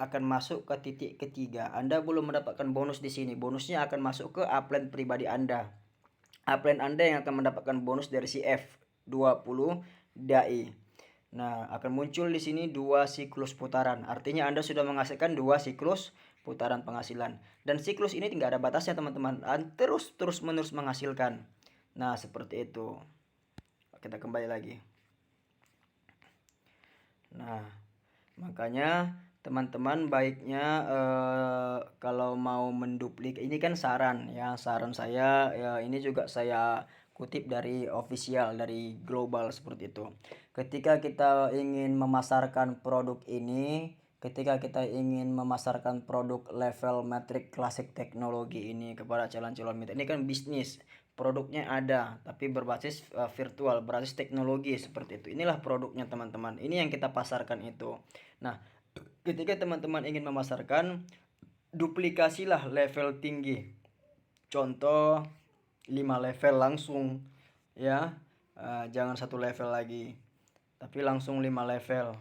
S1: akan masuk ke titik ketiga. Anda belum mendapatkan bonus di sini. Bonusnya akan masuk ke upline pribadi Anda. Upline Anda yang akan mendapatkan bonus dari si F 20 dai. Nah, akan muncul di sini 2 siklus putaran. Artinya Anda sudah menghasilkan 2 siklus putaran penghasilan. Dan siklus ini tidak ada batasnya, teman-teman. Terus menerus menghasilkan. Nah, seperti itu. Kita kembali lagi. Nah, makanya teman-teman baiknya kalau mau menduplikat, ini kan saran ya, saran saya ya, ini juga saya kutip dari official, dari global seperti itu. Ketika kita ingin memasarkan produk ini, ketika kita ingin memasarkan produk level metrik klasik teknologi ini kepada calon-calon mitra, ini kan bisnis, produknya ada tapi berbasis virtual, berbasis teknologi seperti itu. Inilah produknya teman-teman, ini yang kita pasarkan itu. Nah, ketika teman-teman ingin memasarkan, duplikasilah level tinggi. Contoh 5 level langsung ya. Jangan 1 level lagi, tapi langsung 5 level.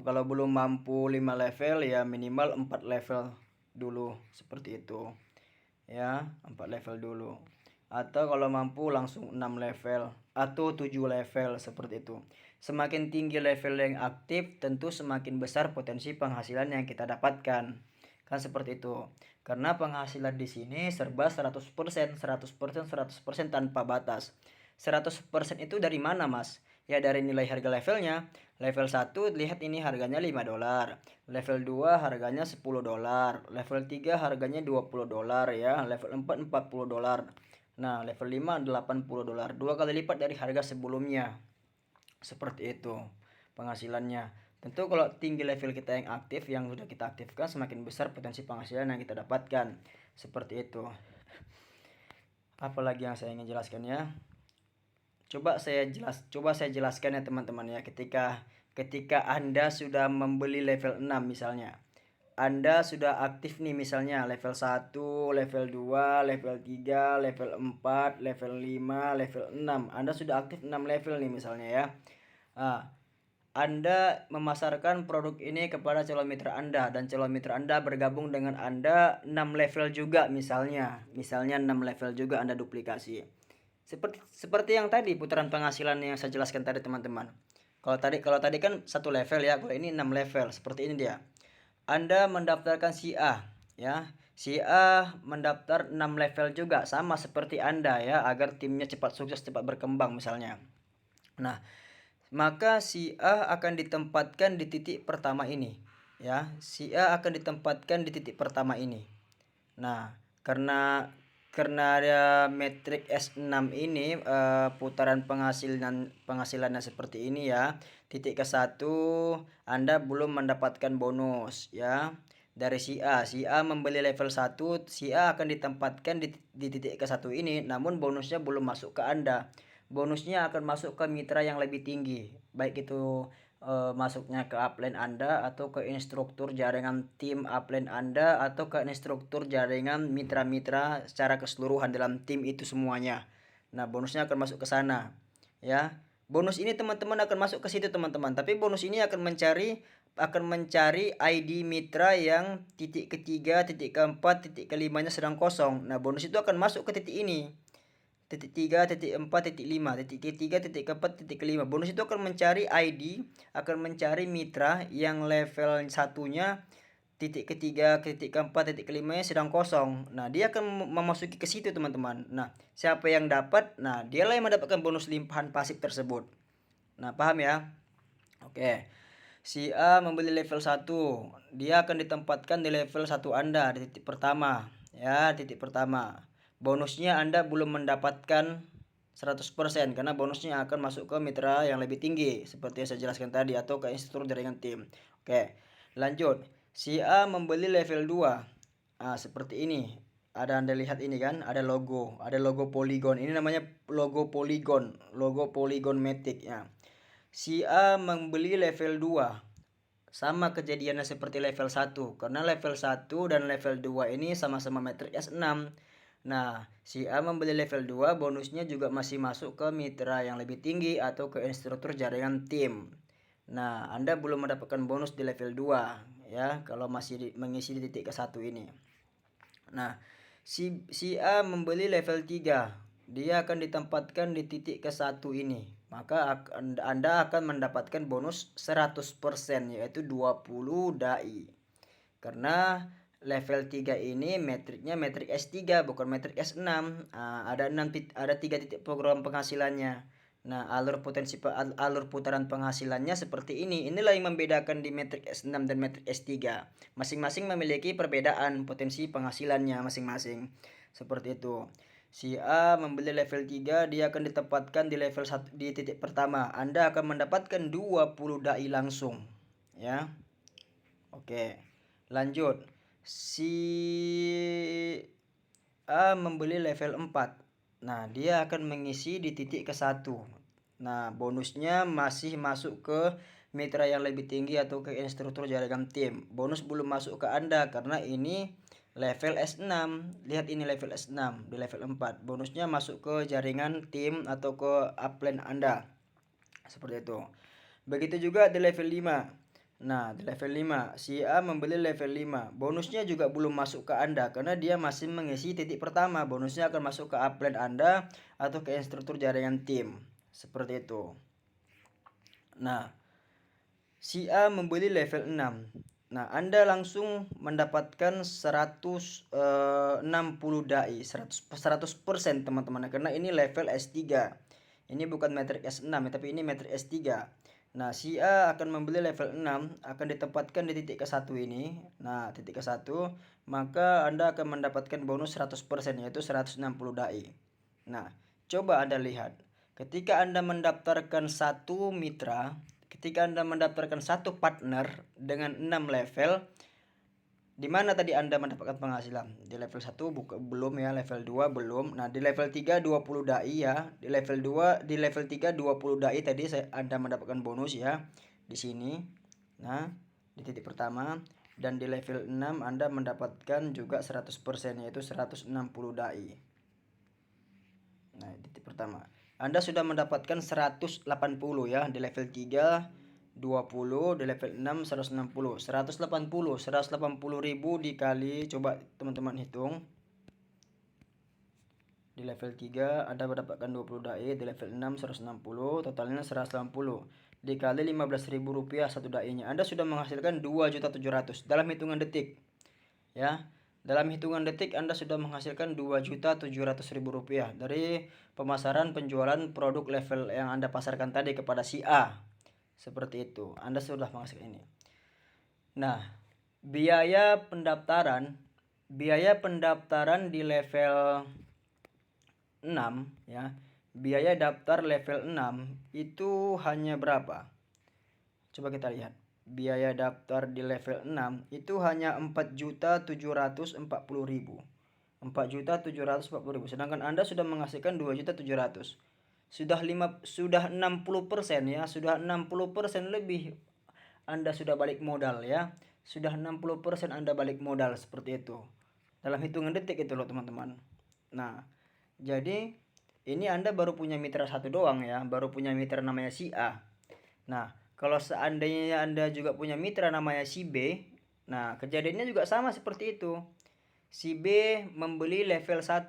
S1: Kalau belum mampu 5 level ya minimal 4 level dulu seperti itu. Ya, 4 level dulu. Atau kalau mampu langsung 6 level atau 7 level seperti itu. Semakin tinggi level yang aktif, tentu semakin besar potensi penghasilan yang kita dapatkan. Kan seperti itu. Karena penghasilan di sini serba 100%, 100% tanpa batas. 100% itu dari mana, Mas? Ya dari nilai harga levelnya. Level 1 lihat ini harganya 5 dolar. Level 2 harganya 10 dolar. Level 3 harganya 20 dolar ya. Level 4 40 dolar. Nah, level 5 80 dolar. 2 kali lipat dari harga sebelumnya. Seperti itu penghasilannya. Tentu kalau tinggi level kita yang aktif, yang sudah kita aktifkan, semakin besar potensi penghasilan yang kita dapatkan. Seperti itu. Apalagi yang saya ingin jelaskan ya. Coba saya jelaskan ya teman-teman ya. Ketika Anda sudah membeli level 6 misalnya. Anda sudah aktif nih misalnya level 1, level 2, level 3, level 4, level 5, level 6. Anda sudah aktif 6 level nih misalnya ya. Anda memasarkan produk ini kepada calon mitra Anda dan calon mitra Anda bergabung dengan Anda 6 level juga misalnya. Misalnya 6 level juga Anda duplikasi. Seperti yang tadi putaran penghasilan yang saya jelaskan tadi teman-teman. Kalau tadi kan satu level ya, kalau ini 6 level. Seperti ini dia. Anda mendaftarkan si A, ya. Si A mendaftar 6 level juga, sama seperti Anda ya, agar timnya cepat sukses, cepat berkembang misalnya. Nah, maka si A akan ditempatkan di titik pertama ini, ya. Si A akan ditempatkan di titik pertama ini. Nah, karena ada metrik S6 ini, putaran penghasilannya seperti ini ya. Titik ke-1 Anda belum mendapatkan bonus ya. Dari si A. Si A membeli level 1, si A akan ditempatkan di titik ke-1 ini, namun bonusnya belum masuk ke Anda. Bonusnya akan masuk ke mitra yang lebih tinggi, baik itu masuknya ke upline Anda atau ke instruktur jaringan tim upline Anda atau ke instruktur jaringan mitra-mitra secara keseluruhan dalam tim itu semuanya. Nah, bonusnya akan masuk ke sana ya. Bonus ini teman-teman akan masuk ke situ teman-teman, tapi bonus ini akan mencari ID mitra yang titik ketiga, titik keempat, titik kelimanya sedang kosong. Nah, bonus itu akan masuk ke titik ini. Titik 3, titik 4, titik 5, titik ketiga, titik keempat, titik kelima. Bonus itu akan mencari ID, akan mencari mitra yang level satunya, titik ketiga, titik keempat, titik kelimanya sedang kosong. Nah, dia akan memasuki ke situ teman-teman. Nah, siapa yang dapat? Nah, dialah yang mendapatkan bonus limpahan pasif tersebut. Nah, paham ya? Oke. Si A membeli level 1, dia akan ditempatkan di level 1 Anda, di titik pertama. Ya, titik pertama. Bonusnya Anda belum mendapatkan 100% karena bonusnya akan masuk ke mitra yang lebih tinggi seperti yang saya jelaskan tadi atau ke instruktur jaringan tim. Oke, lanjut. Si A membeli level 2. Seperti ini. Anda lihat ini kan, ada logo Polygon. Ini namanya logo Polygon Matic ya. Si A membeli level 2. Sama kejadiannya seperti level 1, karena level 1 dan level 2 ini sama-sama metrik S6. Nah, si A membeli level 2, bonusnya juga masih masuk ke mitra yang lebih tinggi atau ke instruktur jaringan tim. Nah, Anda belum mendapatkan bonus di level 2 ya, kalau masih mengisi di titik ke-1 ini. Nah, si A membeli level 3. Dia akan ditempatkan di titik ke-1 ini. Maka Anda akan mendapatkan bonus 100% yaitu 20 dai. Karena level 3 ini metriknya metrik S3 bukan metrik S6. Ada 3 titik program penghasilannya. Nah, alur putaran penghasilannya seperti ini. Inilah yang membedakan di metrik S6 dan metrik S3. Masing-masing memiliki perbedaan potensi penghasilannya masing-masing. Seperti itu. Si A membeli level 3, dia akan ditempatkan di level 1 di titik pertama. Anda akan mendapatkan 20 dai langsung. Ya. Oke. Lanjut. Si A membeli level 4. Nah, dia akan mengisi di titik ke-1. Nah, bonusnya masih masuk ke mitra yang lebih tinggi atau ke instruktur jaringan tim. Bonus belum masuk ke Anda karena ini level S6. Lihat ini level S6 di level 4. Bonusnya masuk ke jaringan tim atau ke upline Anda. Seperti itu. Begitu juga di level 5. Nah, di level 5, si A membeli level 5. Bonusnya juga belum masuk ke Anda karena dia masih mengisi titik pertama. Bonusnya akan masuk ke upline Anda atau ke instruktur jaringan tim. Seperti itu. Nah, si A membeli level 6. Nah, Anda langsung mendapatkan 160 dai, 100% teman-teman karena ini level S3. Ini bukan metrik S6 tapi ini metrik S3. Nah, si A akan membeli level 6, akan ditempatkan di titik ke-1 ini. Nah, titik ke-1, maka Anda akan mendapatkan bonus 100% yaitu 160 dai. Nah, coba Anda lihat. Ketika Anda mendaftarkan satu mitra, ketika Anda mendaftarkan satu partner dengan 6 level, di mana tadi Anda mendapatkan penghasilan? Di level 1 belum ya, level 2 belum. Nah, di level 3 20 dai ya. Di level 3 20 dai tadi Anda mendapatkan bonus ya. Di sini. Nah, di titik pertama dan di level 6 Anda mendapatkan juga 100% yaitu 160 dai. Nah, di titik pertama. Anda sudah mendapatkan 180 ya di level 3 20, di level 6 160. 180 ribu dikali, coba teman-teman hitung. Di level 3 Anda mendapatkan 20 dai, di level 6 160, totalnya 180. dikali Rp15.000 satu dai-nya. Anda sudah menghasilkan 2.700.000 dalam hitungan detik. Ya. Dalam hitungan detik Anda sudah menghasilkan Rp2.700.000 dari pemasaran penjualan produk level yang Anda pasarkan tadi kepada si A. Seperti itu. Anda sudah menghasilkan ini. Nah, biaya pendaftaran di level 6 ya. Biaya daftar level 6 itu hanya berapa? Coba kita lihat. Biaya daftar di level 6 itu hanya 4.740.000. 4.740.000. Sedangkan Anda sudah menghasilkan 2.700.000. Sudah 60% ya, sudah 60% lebih Anda sudah balik modal ya. Sudah 60% Anda balik modal seperti itu. Dalam hitungan detik itu loh teman-teman. Nah, jadi ini Anda baru punya mitra satu doang ya, baru punya mitra namanya si A. Nah, kalau seandainya Anda juga punya mitra namanya si B, nah kejadiannya juga sama seperti itu. Si B membeli level 1.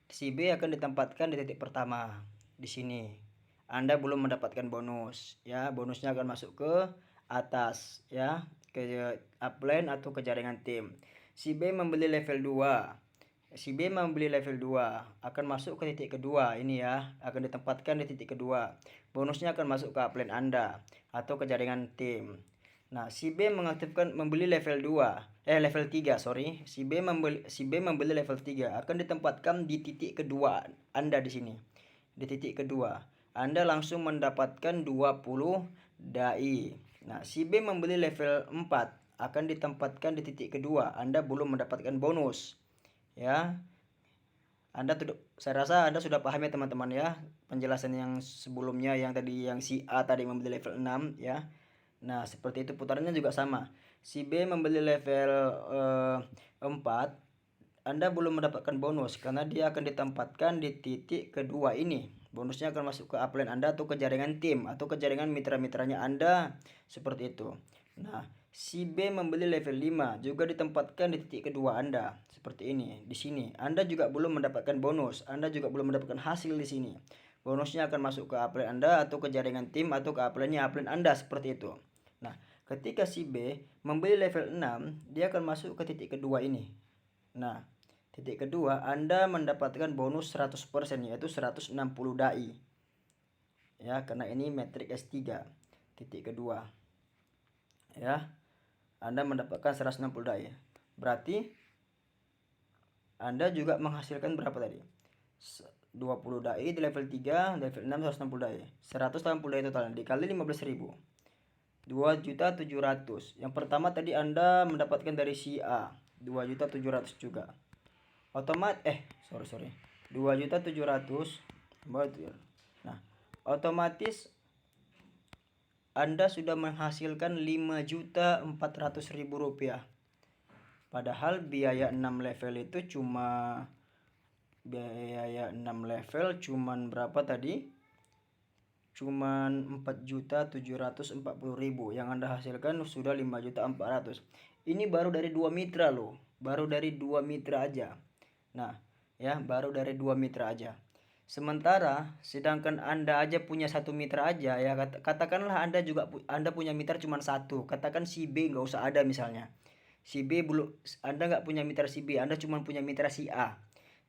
S1: Si B akan ditempatkan di titik pertama di sini. Anda belum mendapatkan bonus ya, bonusnya akan masuk ke atas ya, ke upline atau ke jaringan tim. Si B membeli level 2. Si B membeli level 2 akan masuk ke titik kedua ini ya, akan ditempatkan di titik kedua. Bonusnya akan masuk ke upline Anda atau ke jaringan tim. Nah, si B membeli level 3, sorry. Si B membeli level 3 akan ditempatkan di titik kedua Anda di sini. Di titik kedua, Anda langsung mendapatkan 20 dai. Nah, si B membeli level 4 akan ditempatkan di titik kedua. Anda belum mendapatkan bonus. Ya. Saya rasa Anda sudah paham ya teman-teman ya, penjelasan yang sebelumnya yang tadi yang si A tadi membeli level 6 ya. Nah, seperti itu putarannya juga sama. Si B membeli level 4, Anda belum mendapatkan bonus karena dia akan ditempatkan di titik kedua ini. Bonusnya akan masuk ke upline Anda atau ke jaringan tim atau ke jaringan mitra-mitranya Anda, seperti itu. Nah, si B membeli level 5 juga ditempatkan di titik kedua Anda, seperti ini. Di sini Anda juga belum mendapatkan bonus, Anda juga belum mendapatkan hasil di sini. Bonusnya akan masuk ke upline Anda atau ke jaringan tim atau ke upline Anda, seperti itu. Nah, ketika si B membeli level 6, dia akan masuk ke titik kedua ini. Nah, titik kedua Anda mendapatkan bonus 100% yaitu 160 dai. Ya, karena ini metrik S3. Titik kedua. Ya. Anda mendapatkan 160 dai. Berarti Anda juga menghasilkan berapa tadi? 20 dai di level 3, level 6 160 dai. 180 dai total dikali 15.000. 2.700.000. Yang pertama tadi Anda mendapatkan dari si A 2.700.000 juga. 2.700.000. Nah, otomatis Anda sudah menghasilkan Rp5.400.000. Padahal biaya 6 level itu cuman berapa tadi? Cuman 4.740.000. Yang Anda hasilkan sudah 5.400.000. Ini baru dari 2 mitra loh. Baru dari 2 mitra aja. Nah, ya, baru dari 2 mitra aja. Sementara sedangkan Anda aja punya satu mitra aja ya, katakanlah Anda punya mitra cuma satu. Katakan si B nggak usah ada misalnya. Si B belum, Anda nggak punya mitra si B, Anda cuma punya mitra si A.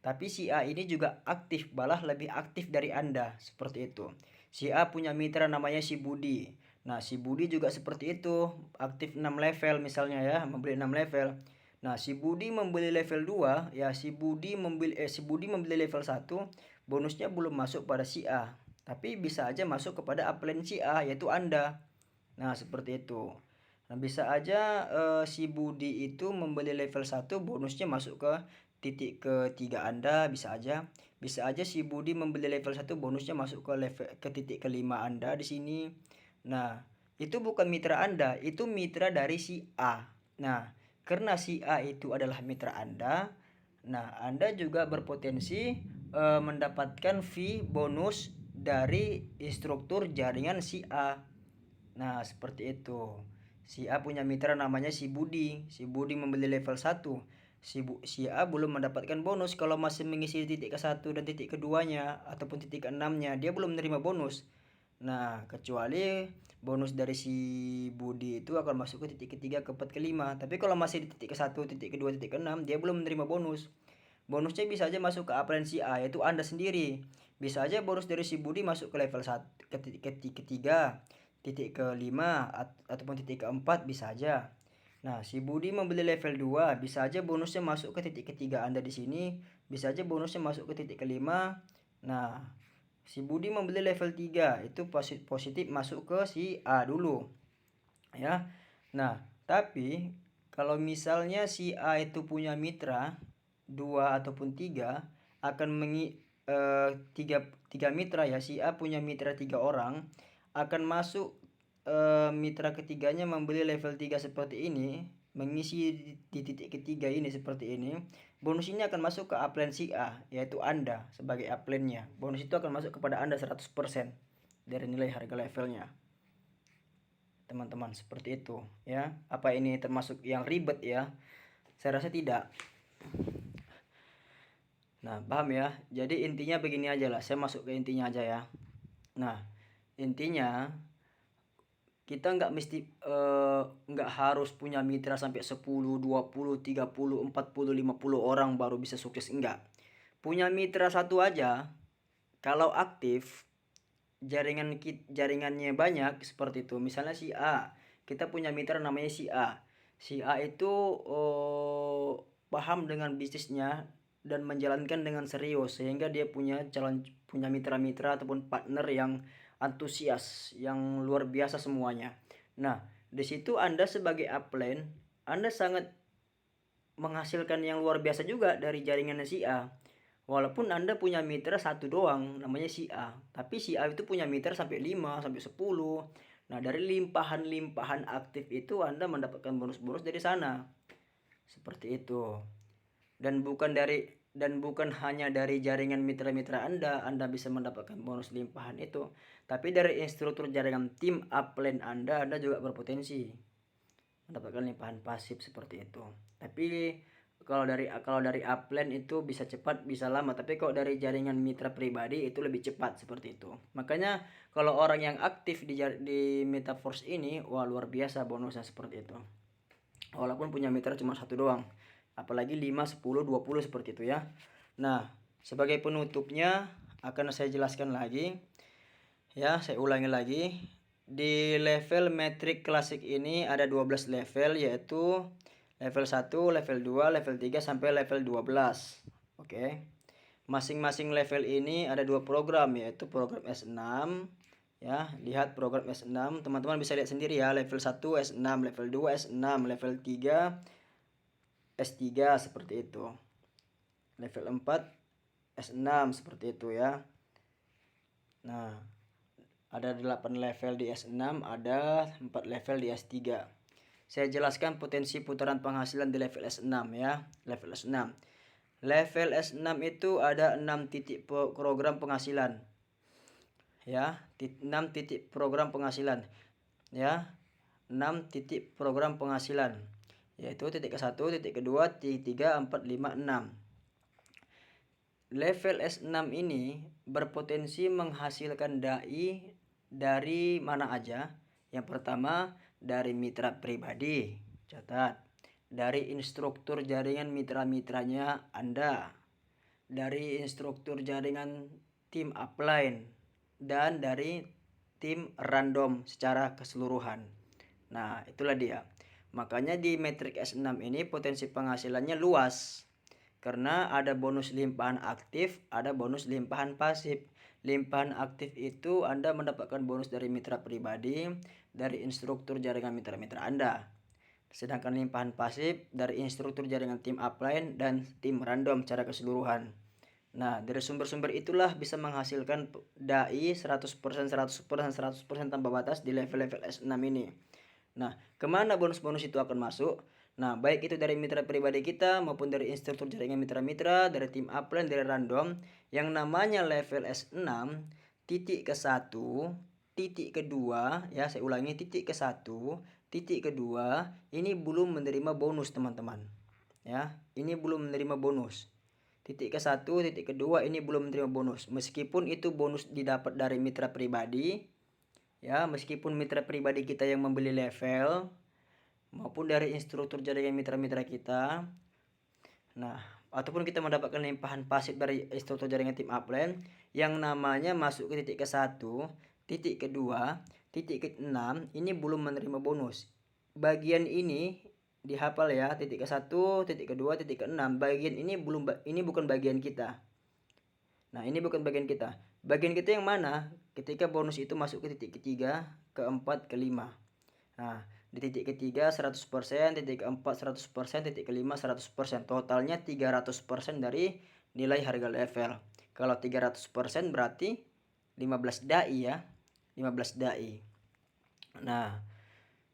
S1: Tapi si A ini juga aktif, malah lebih aktif dari Anda, seperti itu. Si A punya mitra namanya si Budi. Nah, si Budi juga seperti itu, aktif 6 level misalnya ya, membeli 6 level. Nah, si Budi membeli level 2, ya si Budi membeli level 1, bonusnya belum masuk pada si A. Tapi bisa aja masuk kepada upline si A, yaitu Anda. Nah, seperti itu. Nah, bisa aja si Budi itu membeli level 1, bonusnya masuk ke titik ketiga Anda, bisa aja. Bisa aja si Budi membeli level 1, bonusnya masuk ke titik kelima Anda di sini. Nah, itu bukan mitra Anda, itu mitra dari si A. Nah, karena si A itu adalah mitra Anda, nah Anda juga berpotensi mendapatkan fee bonus dari instruktur jaringan si A. Nah, seperti itu. Si A punya mitra namanya si Budi. Si Budi membeli level 1. Si A belum mendapatkan bonus kalau masih mengisi titik ke-1 dan titik keduanya ataupun titik ke-6-nya, dia belum menerima bonus. Nah, kecuali bonus dari si Budi itu akan masuk ke titik ketiga, keempat, kelima. Tapi kalau masih di titik ke-1, titik kedua, titik ke-6, dia belum menerima bonus. Bonusnya bisa aja masuk ke upline si A, yaitu Anda sendiri. Bisa aja bonus dari si Budi masuk ke level 1, ke titik ketiga, titik kelima, ataupun titik keempat bisa aja. Nah, si Budi membeli level 2, bisa aja bonusnya masuk ke titik ketiga Anda di sini, bisa aja bonusnya masuk ke titik kelima. Nah, si Budi membeli level 3, itu positif masuk ke si A dulu. Ya. Nah, tapi kalau misalnya si A itu punya mitra 2 ataupun 3, akan tiga mitra ya, si A punya mitra 3 orang, akan masuk mitra ketiganya membeli level 3 seperti ini, mengisi di titik ketiga ini seperti ini. Bonus ini akan masuk ke upline si A, yaitu Anda sebagai upline-nya. Bonus itu akan masuk kepada Anda 100% dari nilai harga levelnya. Teman-teman, seperti itu ya. Apa ini termasuk yang ribet ya? Saya rasa tidak. Nah, paham ya? Jadi intinya begini aja lah, saya masuk ke intinya aja ya. Nah, intinya kita nggak harus punya mitra sampai 10, 20, 30, 40, 50 orang baru bisa sukses, enggak. Punya mitra satu aja, kalau aktif, jaringannya banyak seperti itu. Misalnya si A, kita punya mitra namanya si A. Si A itu paham dengan bisnisnya dan menjalankan dengan serius, sehingga dia punya mitra-mitra ataupun partner yang antusias, yang luar biasa semuanya. Nah, di situ Anda sebagai upline, Anda sangat menghasilkan yang luar biasa juga dari jaringan si A. Walaupun Anda punya mitra satu doang namanya si A, tapi si A itu punya mitra sampai 5 sampai 10. Nah, dari limpahan-limpahan aktif itu Anda mendapatkan bonus-bonus dari sana. Seperti itu. Dan bukan hanya dari jaringan mitra-mitra Anda bisa mendapatkan bonus limpahan itu, tapi dari instruktur jaringan tim upline Anda juga berpotensi mendapatkan limpahan pasif seperti itu. Tapi kalau dari upline itu bisa cepat bisa lama, tapi kalau dari jaringan mitra pribadi itu lebih cepat seperti itu. Makanya kalau orang yang aktif di Metaverse ini, wah luar biasa bonusnya seperti itu. Walaupun punya mitra cuma satu doang, apalagi 5, 10, 20 seperti itu ya. Nah, sebagai penutupnya akan saya jelaskan lagi ya, saya ulangi lagi. Di level metrik klasik ini ada 12 level, yaitu level 1, level 2, level 3 sampai level 12. Oke. Masing-masing level ini ada dua program, yaitu program S6 ya. Lihat program S6, teman-teman bisa lihat sendiri ya. Level 1 S6, level 2 S6, level 3 S3 seperti itu. Level 4 S6 seperti itu ya. Nah, ada 8 level di S6, ada 4 level di S3. Saya jelaskan potensi putaran penghasilan di level S6 ya. Level S6. Level S6 itu ada 6 titik program penghasilan. Ya, 6 titik program penghasilan. Ya. 6 titik program penghasilan. Yaitu titik ke-1, titik kedua, titik 3, 4, 5, 6. Level S6 ini berpotensi menghasilkan dai dari mana aja? Yang pertama, dari mitra pribadi. Catat. Dari instruktur jaringan mitra-mitranya Anda. Dari instruktur jaringan tim upline. Dan dari tim random secara keseluruhan. Nah, itulah dia. Makanya di metrik S6 ini potensi penghasilannya luas. Karena ada bonus limpahan aktif, ada bonus limpahan pasif. Limpahan aktif itu Anda mendapatkan bonus dari mitra pribadi, dari instruktur jaringan mitra-mitra Anda. Sedangkan limpahan pasif dari instruktur jaringan tim upline dan tim random secara keseluruhan. Nah, dari sumber-sumber itulah bisa menghasilkan dai 100%, 100%, 100% tanpa batas di level-level S6 ini. Nah, kemana bonus-bonus itu akan masuk? Nah, baik itu dari mitra pribadi kita maupun dari instruktur jaringan mitra-mitra, dari tim upline, dari random. Yang namanya level S6, titik ke-1, titik kedua, ya saya ulangi, titik ke-1, titik kedua, ini belum menerima bonus teman-teman. Ya, ini belum menerima bonus. Titik ke-1, titik kedua ini belum menerima bonus. Meskipun itu bonus didapat dari mitra pribadi, Ya, meskipun mitra pribadi kita yang membeli level maupun dari instruktur jaringan mitra-mitra kita. Nah, ataupun kita mendapatkan limpahan pasif dari instruktur jaringan tim upline yang namanya masuk ke titik ke-1, titik kedua, titik ke-6 ini belum menerima bonus. Bagian ini dihafal ya, titik ke-1, titik kedua, titik ke-6. Bagian ini bukan bagian kita. Nah, ini bukan bagian kita. Bagian kita yang mana? Ketika bonus itu masuk ke titik ketiga, keempat, kelima. Nah, di titik ketiga 100%, titik keempat 100%, titik kelima 100%. Totalnya 300% dari nilai harga level. Kalau 300% berarti 15 dai ya. 15 dai. Nah,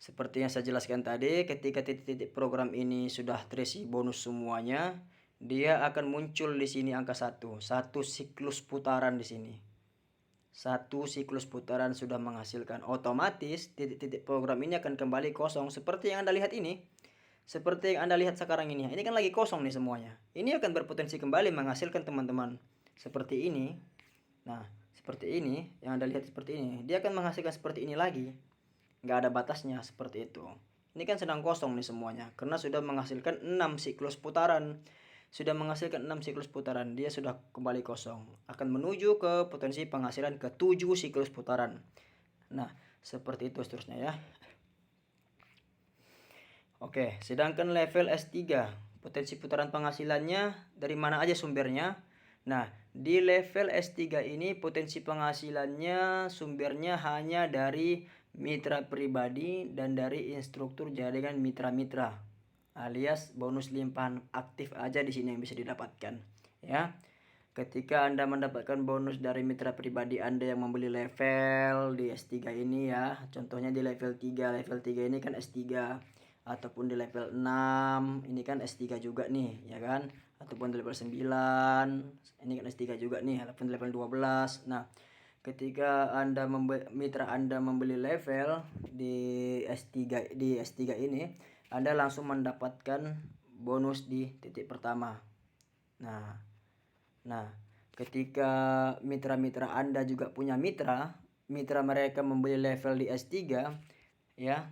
S1: seperti yang saya jelaskan tadi, ketika titik-titik program ini sudah terisi bonus semuanya, dia akan muncul di sini angka 1. Satu siklus putaran di sini. Satu siklus putaran sudah menghasilkan, otomatis titik-titik program ini akan kembali kosong seperti yang Anda lihat ini. Seperti yang Anda lihat sekarang ini. Ini kan lagi kosong nih semuanya. Ini akan berpotensi kembali menghasilkan teman-teman seperti ini. Nah, seperti ini yang Anda lihat seperti ini. Dia akan menghasilkan seperti ini lagi. Nggak ada batasnya seperti itu. Ini kan sedang kosong nih semuanya karena sudah menghasilkan 6 siklus putaran. Sudah menghasilkan 6 siklus putaran, dia sudah kembali kosong. Akan menuju ke potensi penghasilan ke-7 siklus putaran. Nah, seperti itu seterusnya ya. Oke, sedangkan level S3, potensi putaran penghasilannya dari mana aja sumbernya? Nah, di level S3 ini potensi penghasilannya sumbernya hanya dari mitra pribadi dan dari instruktur jaringan mitra-mitra, alias bonus limpahan aktif aja di sini yang bisa didapatkan ya. Ketika Anda mendapatkan bonus dari mitra pribadi Anda yang membeli level di S3 ini ya, contohnya di level 3 ini kan S3, ataupun di level 6 ini kan S3 juga nih ya kan, ataupun di level 9 ini kan S3 juga nih, ataupun di level 12. Nah, ketika mitra Anda membeli level di S3 ini, Anda langsung mendapatkan bonus di titik pertama. Nah, ketika mitra-mitra Anda juga punya mitra mereka membeli level di S3 ya.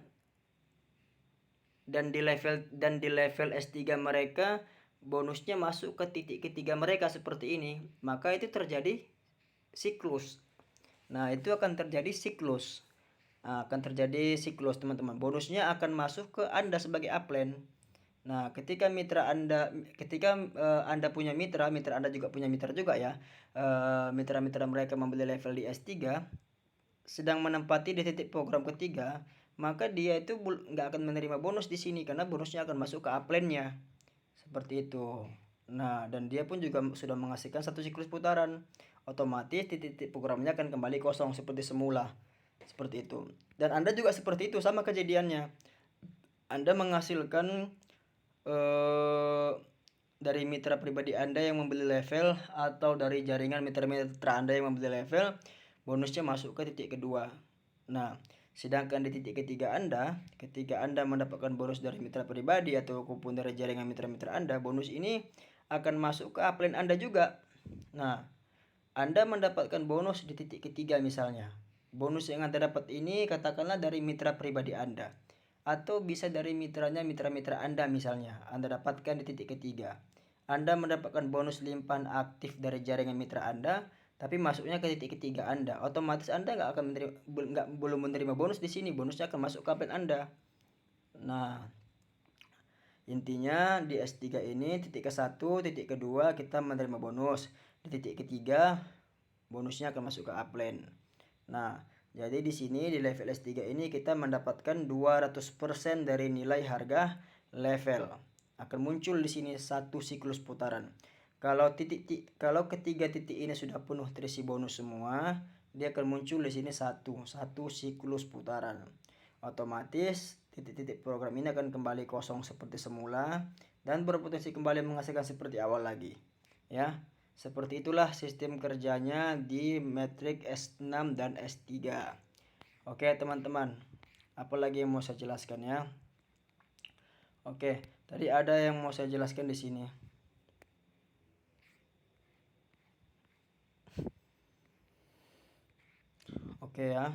S1: Dan di level S3 mereka bonusnya masuk ke titik ketiga mereka seperti ini, maka itu terjadi siklus. Nah, itu akan terjadi siklus. Teman-teman. Bonusnya akan masuk ke Anda sebagai upline. Nah, ketika Anda punya mitra Anda juga punya mitra juga ya. Mitra-mitra mereka membeli level di S3 sedang menempati di titik program ketiga, maka dia itu nggak akan menerima bonus di sini karena bonusnya akan masuk ke upline-nya. Seperti itu. Nah, dan dia pun juga sudah menghasilkan satu siklus putaran. Otomatis titik-titik programnya akan kembali kosong seperti semula. Seperti itu. Dan Anda juga seperti itu, sama kejadiannya. Anda menghasilkan dari mitra pribadi Anda yang membeli level atau dari jaringan mitra-mitra Anda yang membeli level, bonusnya masuk ke titik kedua. Nah, sedangkan di titik ketiga Anda, ketika Anda mendapatkan bonus dari mitra pribadi ataupun dari jaringan mitra-mitra Anda, bonus ini akan masuk ke upline Anda juga. Nah, Anda mendapatkan bonus di titik ketiga misalnya. Bonus yang Anda dapat ini katakanlah dari mitra pribadi Anda, atau bisa dari mitra-mitra Anda misalnya. Anda dapatkan di titik ketiga. Anda mendapatkan bonus limpahan aktif dari jaringan mitra Anda, tapi masuknya ke titik ketiga Anda. Otomatis Anda belum menerima bonus di sini. Bonusnya akan masuk ke upline Anda. Nah, intinya di S3 ini titik ke-1, titik kedua kita menerima bonus. Di titik ketiga bonusnya akan masuk ke upline. Nah, jadi di sini di level S3 ini kita mendapatkan 200% dari nilai harga level. Akan muncul di sini satu siklus putaran. Kalau ketiga titik ini sudah penuh terisi bonus semua, dia akan muncul di sini satu siklus putaran. Otomatis titik-titik program ini akan kembali kosong seperti semula dan berpotensi kembali menghasilkan seperti awal lagi. Ya. Seperti itulah sistem kerjanya di metrik S6 dan S3. Oke, teman-teman. Apalagi yang mau saya jelaskan ya? Oke, tadi ada yang mau saya jelaskan di sini. Oke ya.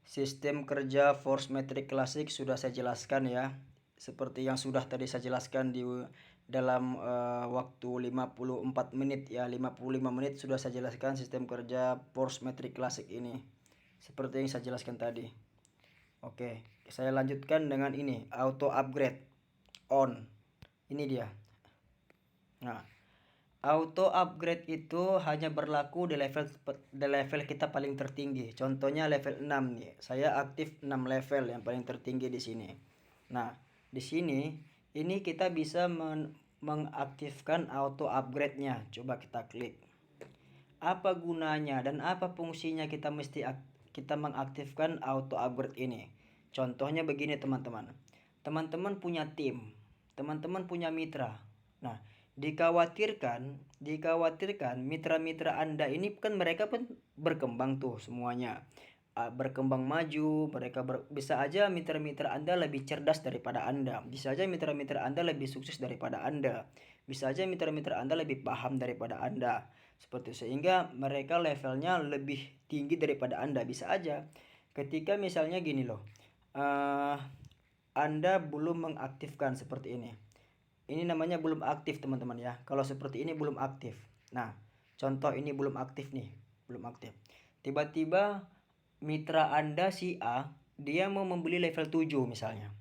S1: sistem kerja Force Metric Classic sudah saya jelaskan ya. Seperti yang sudah tadi saya jelaskan di dalam waktu 54 menit ya, 55 menit sudah saya jelaskan sistem kerja Force Metric Classic ini. Seperti yang saya jelaskan tadi. Oke, saya lanjutkan dengan ini, auto upgrade on. Ini dia. Nah, auto upgrade itu hanya berlaku di level kita paling tertinggi. Contohnya level 6 nih. Saya aktif 6 level yang paling tertinggi di sini. Nah, di sini ini kita bisa mengaktifkan auto upgrade-nya. Coba kita klik. Apa gunanya dan apa fungsinya kita mengaktifkan auto upgrade ini? Contohnya begini teman-teman. Teman-teman punya tim, teman-teman punya mitra. Nah, dikhawatirkan mitra-mitra Anda ini kan mereka pun berkembang tuh semuanya. Berkembang maju, mereka bisa aja mitra-mitra Anda lebih cerdas daripada Anda. Bisa aja mitra-mitra Anda lebih sukses daripada Anda. Bisa aja mitra-mitra Anda lebih paham daripada Anda. Seperti itu, sehingga mereka levelnya lebih tinggi daripada Anda. Bisa aja ketika misalnya gini loh. Anda belum mengaktifkan seperti ini. Ini namanya belum aktif teman-teman ya. Kalau seperti ini belum aktif. Nah, contoh ini belum aktif nih, belum aktif. Tiba-tiba mitra Anda si A, dia mau membeli level 7 misalnya.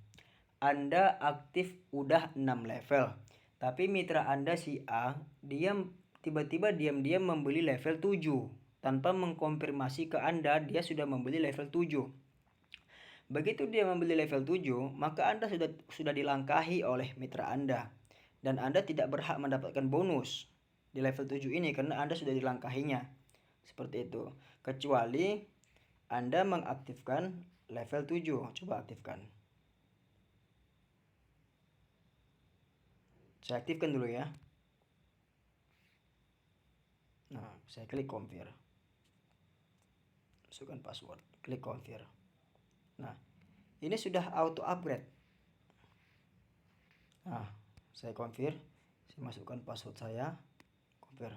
S1: Anda aktif udah 6 level. Tapi mitra Anda si A, dia tiba-tiba diam-diam membeli level 7 tanpa mengkonfirmasi ke Anda dia sudah membeli level 7. Begitu dia membeli level 7, maka Anda sudah dilangkahi oleh mitra Anda. Dan Anda tidak berhak mendapatkan bonus di level 7 ini karena Anda sudah dilangkahinya. Seperti itu. Kecuali Anda mengaktifkan level 7. Coba aktifkan. Saya aktifkan dulu ya. Nah, saya klik confirm. Masukkan password. Klik confirm. Nah, ini sudah auto upgrade. Nah, saya confirm. Saya masukkan password saya. Confirm.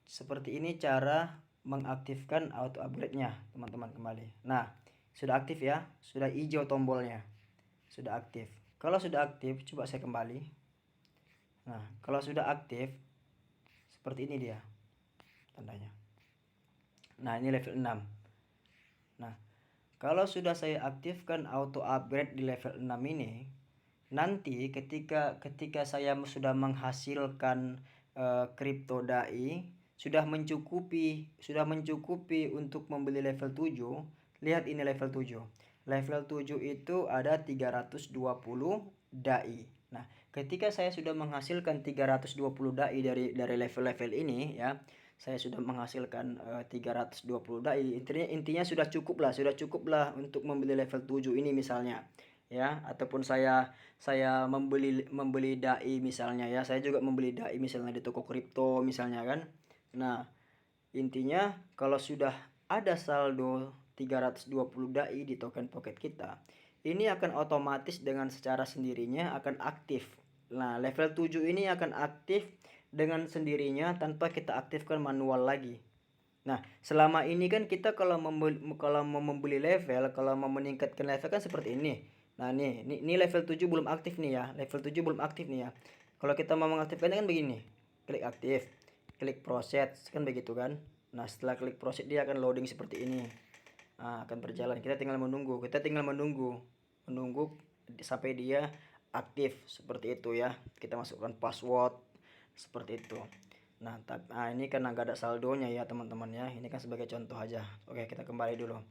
S1: Seperti ini cara mengaktifkan auto upgrade-nya, teman-teman kembali. Nah, sudah aktif ya, sudah hijau tombolnya. Sudah aktif. Kalau sudah aktif, coba saya kembali. Nah, kalau sudah aktif seperti ini dia tandanya. Nah, ini level 6. Nah, kalau sudah saya aktifkan auto upgrade di level 6 ini, nanti ketika saya sudah menghasilkan kripto dai, sudah mencukupi untuk membeli level 7. Lihat ini level 7. Level 7 itu ada 320 dai. Nah, ketika saya sudah menghasilkan 320 dai dari level-level ini ya, saya sudah menghasilkan 320 dai. Intinya sudah cukup lah untuk membeli level 7 ini misalnya. Ya, ataupun saya membeli dai misalnya ya. Saya juga membeli dai misalnya di toko kripto misalnya kan. Nah, intinya kalau sudah ada saldo 320 dai di token pocket kita, ini akan otomatis dengan secara sendirinya akan aktif. Nah, level 7 ini akan aktif dengan sendirinya tanpa kita aktifkan manual lagi. Nah, selama ini kan kita kalau mau membeli level, kalau mau meningkatkan level kan seperti ini. Nah, ini level 7 belum aktif nih ya. Level 7 belum aktif nih ya. Kalau kita mau mengaktifkannya kan begini. Klik aktif. Klik proses kan begitu kan. Nah, setelah klik proses dia akan loading seperti ini. Nah, akan berjalan. Kita tinggal menunggu. Menunggu sampai dia aktif seperti itu ya. Kita masukkan password seperti itu. Nah, ini kan nggak ada saldonya ya teman-teman ya. Ini kan sebagai contoh aja. Oke, kita kembali dulu.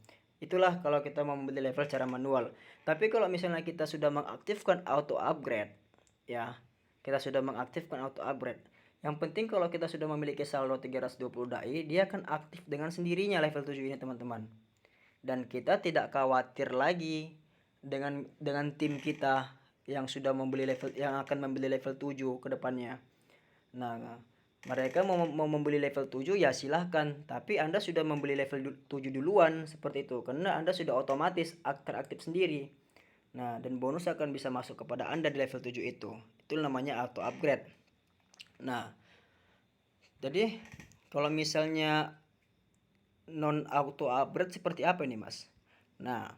S1: Itulah kalau kita mau membeli level secara manual. Tapi kalau misalnya kita sudah mengaktifkan auto upgrade ya, kita sudah mengaktifkan auto upgrade. Yang penting kalau kita sudah memiliki saldo 320 dai, dia akan aktif dengan sendirinya level 7 ini teman-teman. Dan kita tidak khawatir lagi dengan tim kita yang sudah akan membeli level 7 ke depannya. Nah, mereka mau membeli level 7 ya silahkan, tapi Anda sudah membeli level 7 duluan seperti itu karena Anda sudah otomatis teraktif sendiri. Nah, dan bonus akan bisa masuk kepada Anda di level 7 itu. Itu namanya auto upgrade. Nah, jadi kalau misalnya non auto upgrade seperti apa ini Mas? Nah,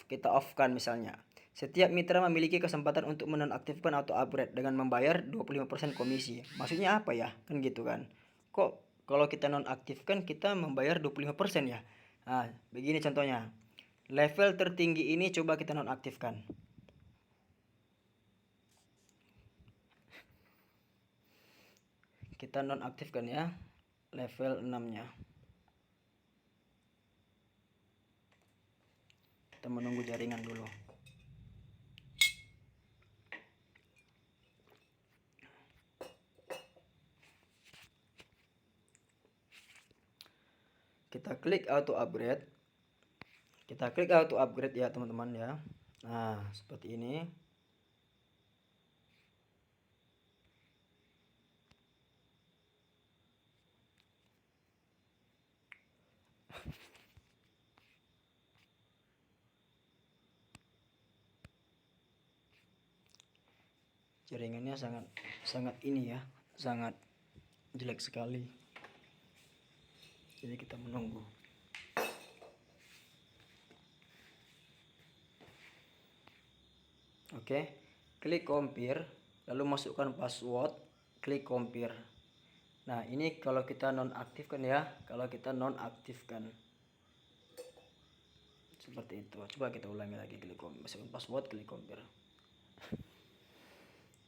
S1: kita off kan misalnya. Setiap mitra memiliki kesempatan untuk menonaktifkan auto upgrade dengan membayar 25% komisi. Maksudnya apa ya? Kan gitu kan. Kok kalau kita nonaktifkan kita membayar 25% ya? Nah, begini contohnya. Level tertinggi ini coba kita nonaktifkan. Kita nonaktifkan ya. Level 6-nya. Kita menunggu jaringan dulu. Kita klik auto upgrade. Kita klik auto upgrade ya teman-teman ya. Nah, seperti ini. Jaringannya sangat ini ya, sangat jelek sekali. Jadi kita menunggu. Oke, klik compare, lalu masukkan password, klik compare. Nah, ini kalau kita nonaktifkan ya, kalau kita nonaktifkan. Seperti itu. Coba kita ulangi lagi, klik compare, masukkan password, klik compare.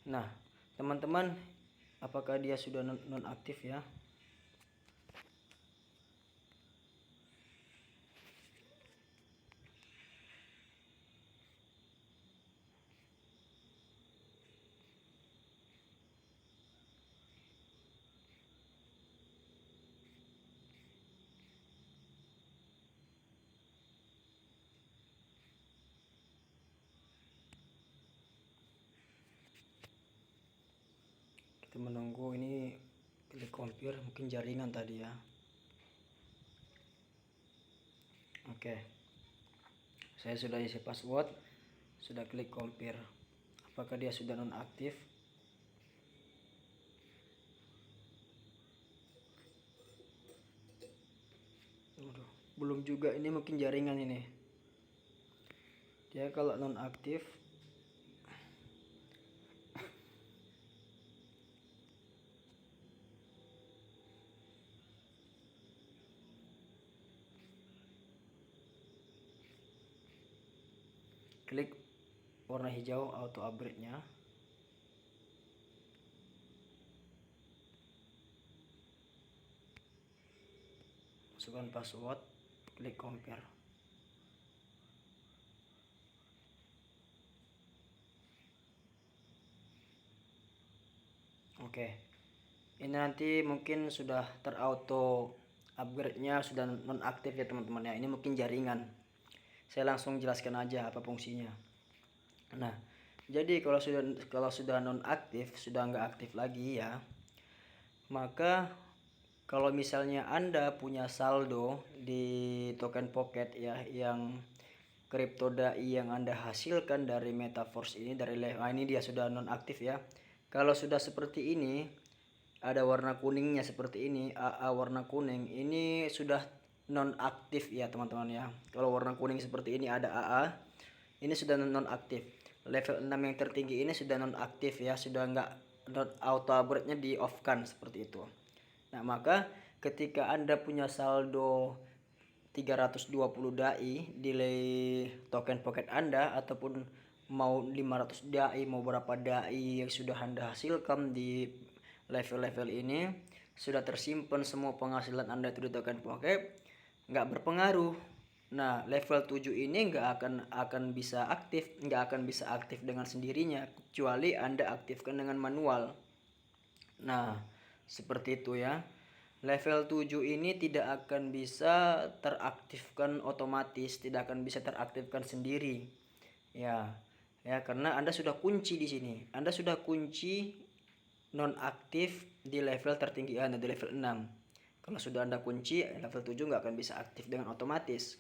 S1: Nah, teman-teman, apakah dia sudah nonaktif ya? Kita menunggu ini, klik compare, mungkin jaringan tadi ya. Oke, saya sudah isi password, sudah klik compare. Apakah dia sudah nonaktif? Belum juga, ini mungkin jaringan ini. Dia kalau nonaktif, klik warna hijau auto upgrade-nya. Masukkan password, klik compare. Oke, ini nanti mungkin sudah terauto upgrade-nya, sudah nonaktif ya teman-teman ya. Ini mungkin jaringan. Saya langsung jelaskan aja apa fungsinya. Nah, jadi kalau sudah nonaktif, sudah nggak aktif lagi ya, maka kalau misalnya Anda punya saldo di token pocket ya, yang crypto DAI yang Anda hasilkan dari Metaverse ini, ini dia sudah nonaktif ya. Kalau sudah seperti ini, ada warna kuningnya seperti ini, AA warna kuning, ini sudah nonaktif ya teman-teman ya. Kalau warna kuning seperti ini ada AA, ini sudah nonaktif. Level 6 yang tertinggi ini sudah nonaktif ya, sudah nggak auto upgrade-nya di off kan seperti itu. Nah, maka ketika Anda punya saldo 320 DAI di token pocket Anda, ataupun mau 500 DAI, mau berapa DAI yang sudah Anda hasilkan di level-level ini, sudah tersimpan semua penghasilan Anda itu di token pocket, nggak berpengaruh. Nah, level 7 ini nggak akan bisa aktif dengan sendirinya, kecuali Anda aktifkan dengan manual. Nah, seperti itu ya. Level 7 ini tidak akan bisa teraktifkan otomatis, tidak akan bisa teraktifkan sendiri. Ya. Ya, karena Anda sudah kunci di sini. Anda sudah kunci nonaktif di level tertinggi Anda, di level 6. Kalau sudah Anda kunci, level 7 nggak akan bisa aktif dengan otomatis.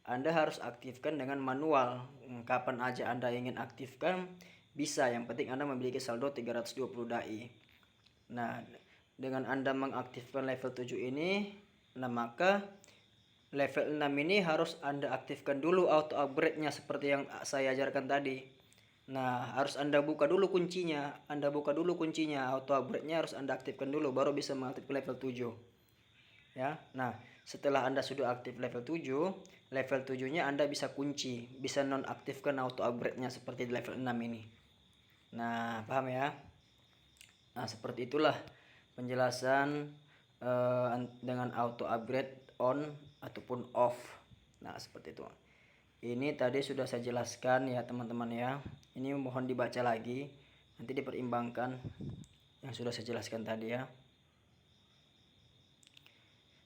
S1: Anda harus aktifkan dengan manual. Kapan aja Anda ingin aktifkan, bisa. Yang penting Anda memiliki saldo 320 DAI. Nah, dengan Anda mengaktifkan level 7 ini, nah maka level 6 ini harus Anda aktifkan dulu auto upgrade-nya seperti yang saya ajarkan tadi. Nah, harus Anda buka dulu kuncinya. Auto upgrade-nya harus Anda aktifkan dulu baru bisa mengaktifkan level 7. Ya. Nah, setelah Anda sudah aktif level 7, level 7-nya Anda bisa kunci, bisa nonaktifkan auto upgrade-nya seperti di level 6 ini. Nah, paham ya? Nah, seperti itulah penjelasan dengan auto upgrade on ataupun off. Nah, seperti itu. Ini tadi sudah saya jelaskan ya teman-teman ya. Ini mohon dibaca lagi, nanti diperimbangkan yang sudah saya jelaskan tadi ya.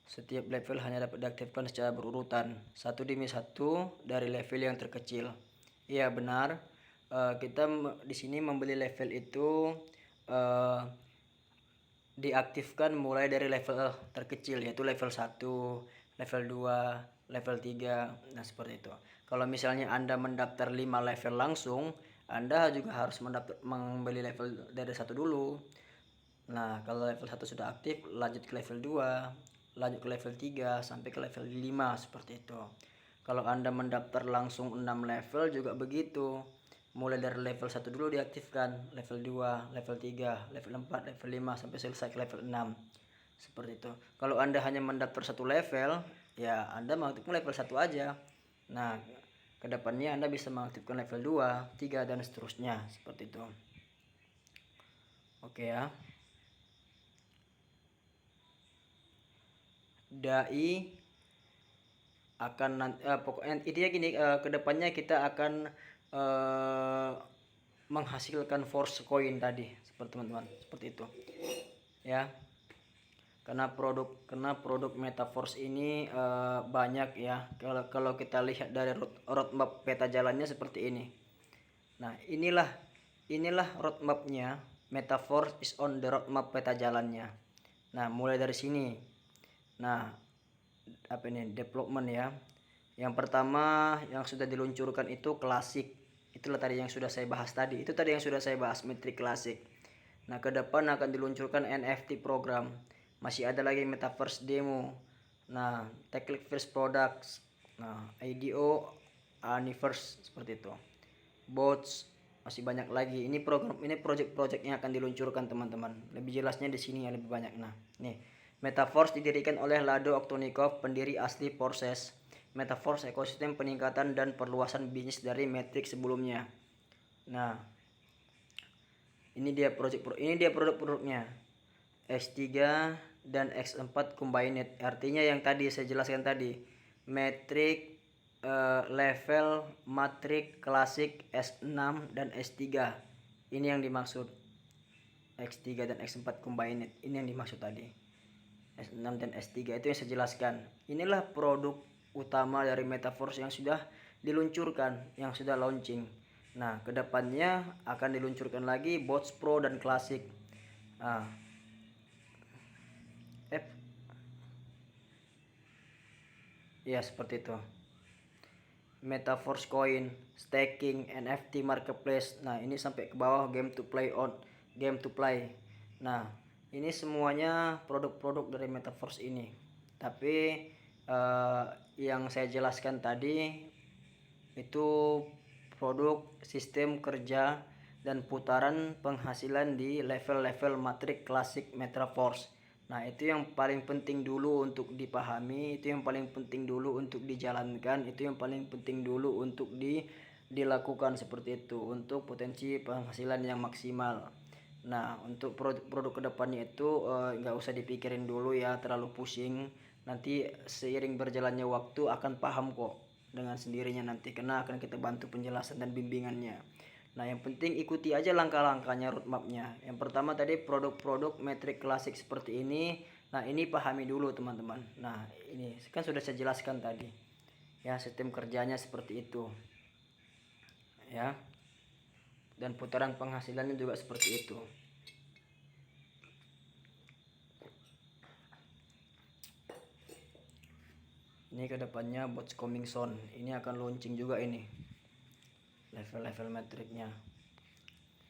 S1: Setiap level hanya dapat diaktifkan secara berurutan, satu demi satu dari level yang terkecil. Iya benar. Kita di sini membeli level itu diaktifkan mulai dari level terkecil, yaitu level 1, level 2, level 3. Nah, seperti itu. Kalau misalnya Anda mendaftar 5 level langsung, Anda juga harus membeli level dari 1 dulu. Nah, kalau level 1 sudah aktif, lanjut ke level 2, lanjut ke level 3, sampai ke level 5, seperti itu. Kalau Anda mendaftar langsung 6 level juga begitu. Mulai dari level 1 dulu diaktifkan, level 2, level 3, level 4, level 5 sampai selesai ke level 6. Seperti itu. Kalau Anda hanya mendaftar 1 level, ya Anda mengaktifkan level 1 aja. Nah, kedepannya Anda bisa mengaktifkan level 2, 3 dan seterusnya, seperti itu. Oke ya. Dai akan pokoknya intinya gini, kedepannya kita akan menghasilkan force coin tadi, seperti teman-teman, seperti itu ya. Karena produk Metaforce ini banyak ya. Kalau kita lihat dari roadmap peta jalannya seperti ini. Nah, inilah roadmapnya. Metaforce is on the roadmap peta jalannya. Nah, mulai dari sini. Nah, apa ini development ya. Yang pertama yang sudah diluncurkan itu klasik. Itulah tadi yang sudah saya bahas tadi. Itu tadi yang sudah saya bahas, metrik klasik. Nah, ke depan akan diluncurkan NFT program. Masih ada lagi Metaverse demo. Nah, Techlic First Products. Nah, IDO Universe seperti itu. Bots masih banyak lagi. Ini program, ini project-project yang akan diluncurkan teman-teman. Lebih jelasnya di sini ya, lebih banyak. Nah, nih Metaverse didirikan oleh Lado Oktonikov, pendiri asli Forces. Metaverse ekosistem peningkatan dan perluasan bisnis dari Matrix sebelumnya. Nah, ini dia produk-produknya. X3 dan X4 combined. Artinya yang tadi saya jelaskan tadi. Matrix level, Matrix klasik, S6 dan S3. Ini yang dimaksud. X3 dan X4 combined. Ini yang dimaksud tadi. S6 dan S3 itu yang saya jelaskan. Inilah produk utama dari Metaverse yang sudah diluncurkan, yang sudah launching. Nah, kedepannya akan diluncurkan lagi Bots Pro dan Classic. Ya, seperti itu. Metaverse coin, staking, NFT marketplace. Nah, ini sampai ke bawah game to play. Nah, ini semuanya produk-produk dari Metaverse ini. Tapi yang saya jelaskan tadi itu produk sistem kerja dan putaran penghasilan di level-level Matrix Classic Metaverse. Nah, itu yang paling penting dulu untuk dipahami, itu yang paling penting dulu untuk dijalankan, itu yang paling penting dulu untuk dilakukan seperti itu untuk potensi penghasilan yang maksimal. Nah, untuk produk kedepannya itu nggak usah dipikirin dulu ya, terlalu pusing. Nanti seiring berjalannya waktu akan paham kok dengan sendirinya nanti, karena akan kita bantu penjelasan dan bimbingannya. Nah, yang penting ikuti aja langkah-langkahnya, roadmapnya. Yang pertama tadi produk-produk metrik klasik seperti ini. Nah, ini pahami dulu teman-teman. Nah, ini kan sudah saya jelaskan tadi. Ya, sistem kerjanya seperti itu. Ya. Dan putaran penghasilannya juga seperti itu. Ini kedepannya bots coming soon. Ini akan launching juga ini. Level-level metriknya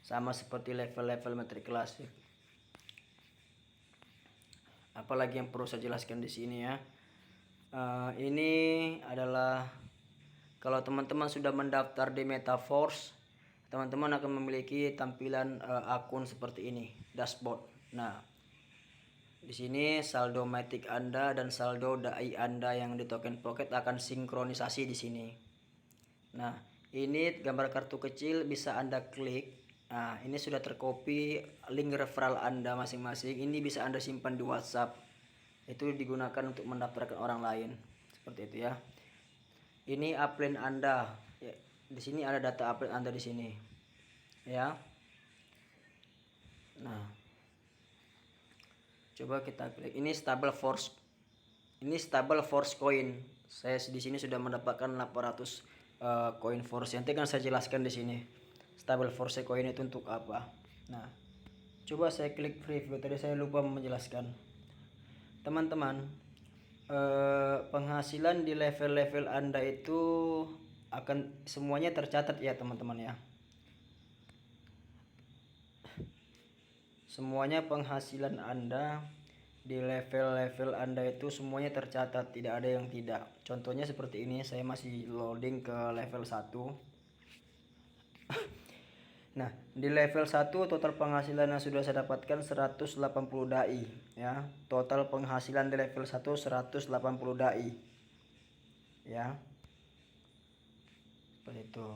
S1: sama seperti level-level metrik klasik. apalagi yang perlu saya jelaskan di sini ya. Ini adalah kalau teman-teman sudah mendaftar di Metaforce, teman-teman akan memiliki tampilan akun seperti ini, dashboard. Nah, di sini saldo Matic Anda dan saldo dai Anda yang di Token Pocket akan sinkronisasi di sini. Nah, ini gambar kartu kecil bisa Anda klik. Nah, ini sudah tercopy link referral Anda masing-masing. Ini bisa Anda simpan di WhatsApp. Itu digunakan untuk mendaftarkan orang lain. Seperti itu ya. Ini upline Anda. Ya, di sini ada data upline Anda di sini. Ya. Nah, coba kita klik. Ini Stable Force. Ini Stable Force Coin. Saya di sini sudah mendapatkan 800 koin Force. Nanti kan saya jelaskan di sini. Stable Force Coin itu untuk apa? Nah, coba saya klik preview. Tadi saya lupa menjelaskan. Teman-teman, penghasilan di level-level Anda itu akan semuanya tercatat ya teman-teman ya. Semuanya penghasilan Anda di level-level Anda itu semuanya tercatat, tidak ada yang tidak. Contohnya seperti ini, saya masih loading ke level 1. Nah, di level 1 total penghasilan yang sudah saya dapatkan 180 dai ya. Total penghasilan di level 1 180 dai. Ya. Seperti itu.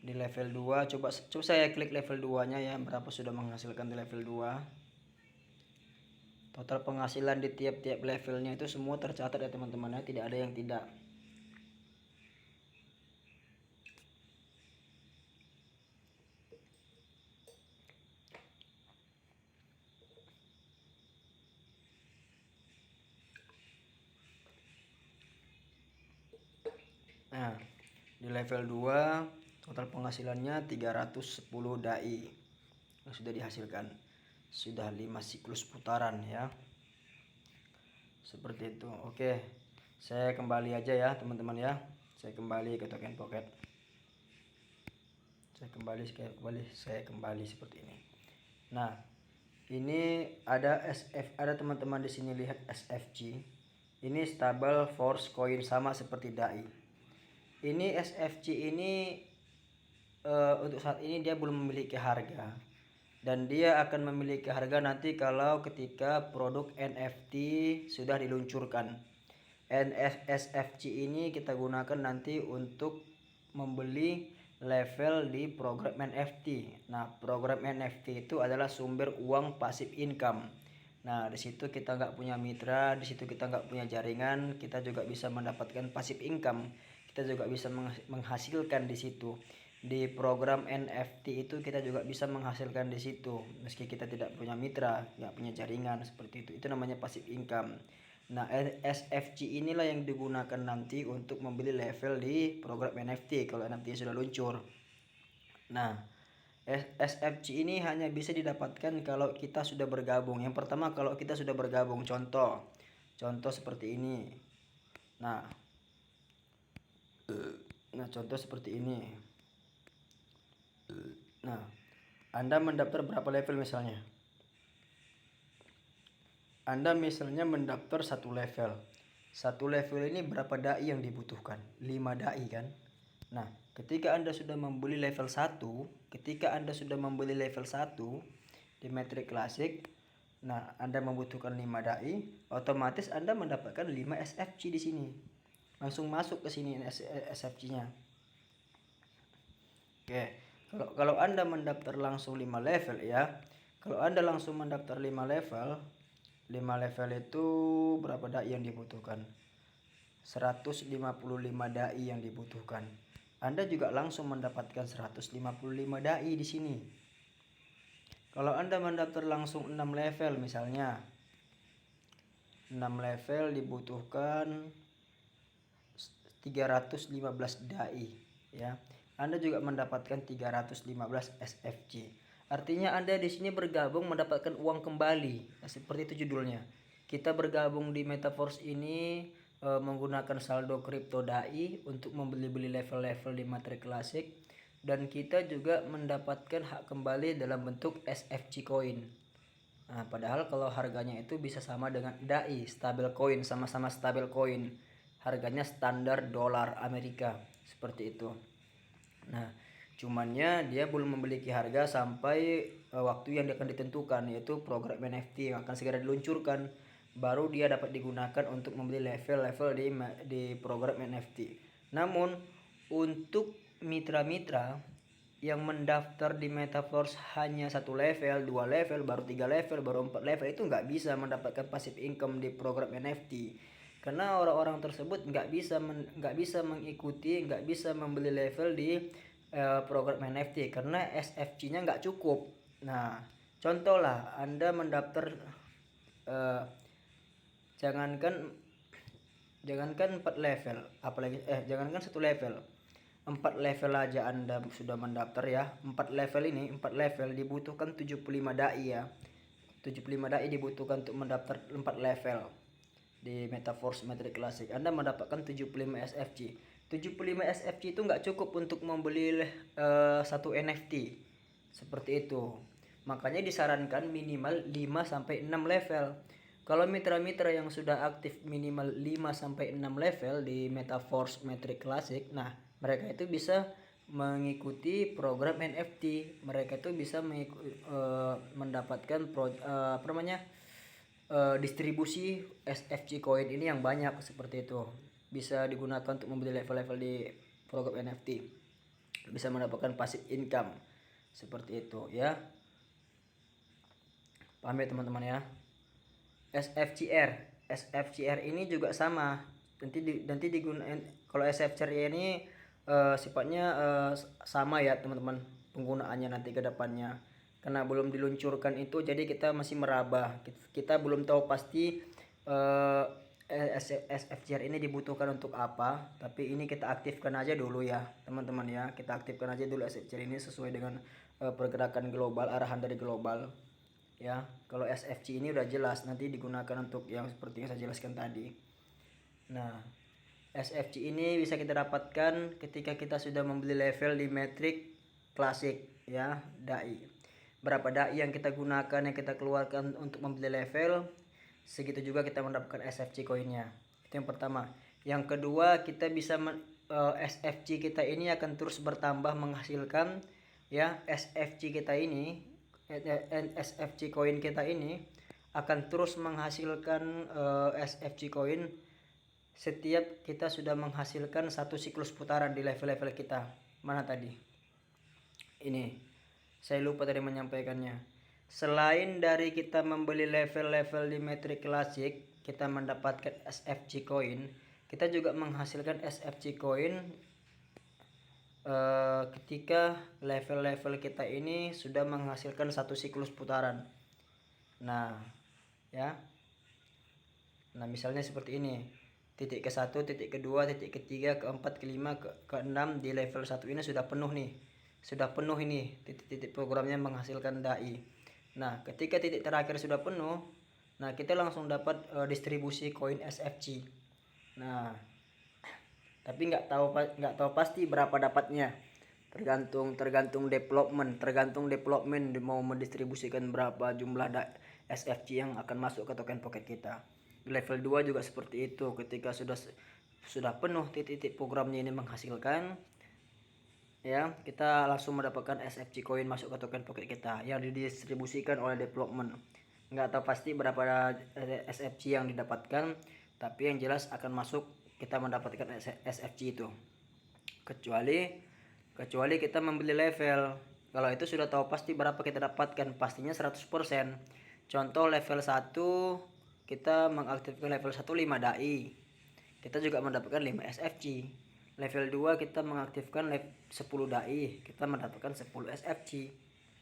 S1: Di level 2 coba saya klik level 2-nya ya, berapa sudah menghasilkan di level 2. Total penghasilan di tiap-tiap levelnya itu semua tercatat ya teman-teman ya, tidak ada yang tidak. Nah, di level 2 total penghasilannya 310 dai yang sudah dihasilkan. Sudah 5 siklus putaran ya. Seperti itu. Oke. Saya kembali aja ya, teman-teman ya. Saya kembali ke Token Pocket. Saya kembali seperti ini. Nah, ini ada ada teman-teman di sini lihat SFG. Ini Stable Force Coin sama seperti dai. Ini SFG ini untuk saat ini dia belum memiliki harga, dan dia akan memiliki harga nanti kalau ketika produk NFT sudah diluncurkan. SFG ini kita gunakan nanti untuk membeli level di program NFT. Nah, program NFT itu adalah sumber uang pasif income. Nah, di situ kita nggak punya mitra, di situ kita nggak punya jaringan, kita juga bisa mendapatkan pasif income. Kita juga bisa menghasilkan di situ. Di program NFT itu kita juga bisa menghasilkan di situ, meski kita tidak punya mitra, nggak punya jaringan seperti itu. Itu namanya passive income. Nah, SFG inilah yang digunakan nanti untuk membeli level di program NFT kalau NFT sudah luncur. Nah, SFG ini hanya bisa didapatkan kalau kita sudah bergabung. Yang pertama kalau kita sudah bergabung, contoh seperti ini. Nah, contoh seperti ini. Nah, Anda mendaftar berapa level misalnya? Anda misalnya mendaftar satu level. Satu level ini berapa dai yang dibutuhkan? 5 dai kan? Nah, ketika Anda sudah membeli level 1, di Matic Classic, nah Anda membutuhkan 5 dai, otomatis Anda mendapatkan 5 SFG di sini. Langsung masuk ke sini SFG-nya. Oke. Kalau Anda mendaftar langsung 5 level ya. Kalau Anda langsung mendaftar 5 level itu berapa dai yang dibutuhkan? 155 dai yang dibutuhkan. Anda juga langsung mendapatkan 155 dai di sini. Kalau Anda mendaftar langsung 6 level misalnya, 6 level dibutuhkan 315 dai ya. Anda juga mendapatkan 315 SFG. Artinya Anda di sini bergabung mendapatkan uang kembali. Nah, seperti itu judulnya. Kita bergabung di Metaforce ini menggunakan saldo kripto dai untuk membeli-beli level-level di Matic Classic, dan kita juga mendapatkan hak kembali dalam bentuk SFG coin. Nah, padahal kalau harganya itu bisa sama dengan DAI, stabil coin, sama-sama stabil coin. Harganya standar dolar Amerika, seperti itu. Nah, cumannya dia belum memiliki harga sampai waktu yang akan ditentukan, yaitu program NFT yang akan segera diluncurkan. Baru dia dapat digunakan untuk membeli level-level di program NFT. Namun, untuk mitra-mitra yang mendaftar di Metaverse hanya 1 level, 2 level, baru 3 level, baru 4 level, itu nggak bisa mendapatkan passive income di program NFT, karena orang-orang tersebut nggak bisa mengikuti, nggak bisa membeli level di program NFT karena SFC-nya nggak cukup. Nah, contoh lah Anda mendaftar, eh, jangankan jangankan 4 level, apalagi jangankan 1 level, 4 level aja Anda sudah mendaftar ya. 4 level dibutuhkan 75 dai ya. 75 dai dibutuhkan untuk mendaftar 4 level di Metaverse Matrix Classic. Anda mendapatkan 75 SFC. 75 SFC itu nggak cukup untuk membeli satu NFT. Seperti itu. Makanya disarankan minimal 5 sampai 6 level. Kalau mitra-mitra yang sudah aktif minimal 5 sampai 6 level di Metaverse Matrix Classic, nah, mereka itu bisa mengikuti program NFT. Mereka itu bisa mendapatkan distribusi SFC coin ini yang banyak, seperti itu. Bisa digunakan untuk membeli level-level di program NFT. Bisa mendapatkan passive income. Seperti itu ya. Paham ya teman-teman ya? SFCR ini juga sama. Nanti digunakan. Kalau SFCR ini sifatnya sama ya teman-teman, penggunaannya nanti ke depannya. Karena belum diluncurkan itu, jadi kita masih meraba. Kita belum tahu pasti SFCR ini dibutuhkan untuk apa. Tapi ini kita aktifkan aja dulu ya teman-teman ya. Kita aktifkan aja dulu SFCR ini sesuai dengan pergerakan global, arahan dari global. Ya, kalau SFC ini udah jelas nanti digunakan untuk yang seperti yang saya jelaskan tadi. Nah, SFC ini bisa kita dapatkan ketika kita sudah membeli level di Matrix Classic ya, dai. Berapa dai yang kita gunakan, yang kita keluarkan untuk membeli level, segitu juga kita mendapatkan SFC koinnya. Itu yang pertama. Yang kedua, kita bisa SFC kita ini akan terus bertambah menghasilkan ya. SFC kita ini, SFC coin kita ini akan terus menghasilkan SFC coin setiap kita sudah menghasilkan satu siklus putaran di level-level kita. Mana tadi? Ini saya lupa tadi menyampaikannya. Selain dari kita membeli level-level di Matrix Classic, kita mendapatkan SFC coin, kita juga menghasilkan SFC coin ketika level-level kita ini sudah menghasilkan satu siklus putaran. Nah, ya. Nah, misalnya seperti ini. Titik ke-1, titik ke-2, titik ke-3, ke-4, ke-5, ke-6 di level 1 ini sudah penuh nih. Sudah penuh ini titik-titik programnya menghasilkan dai. Nah, ketika titik terakhir sudah penuh, nah kita langsung dapat distribusi koin SFC. Nah, tapi nggak tahu pasti berapa dapatnya, tergantung development mau mendistribusikan berapa jumlah SFC yang akan masuk ke token pocket kita. Di level 2 juga seperti itu, ketika sudah penuh titik-titik programnya ini menghasilkan ya, kita langsung mendapatkan SFC coin masuk ke token pocket kita yang didistribusikan oleh development. Nggak tahu pasti berapa SFC yang didapatkan, tapi yang jelas akan masuk, kita mendapatkan SFC itu. Kecuali kita membeli level. Kalau itu sudah tahu pasti berapa kita dapatkan, pastinya 100%. Contoh level 1 kita mengaktifkan level 1 5 dai. Kita juga mendapatkan 5 SFC. Level 2 kita mengaktifkan 10 dai, kita mendapatkan 10 SFC.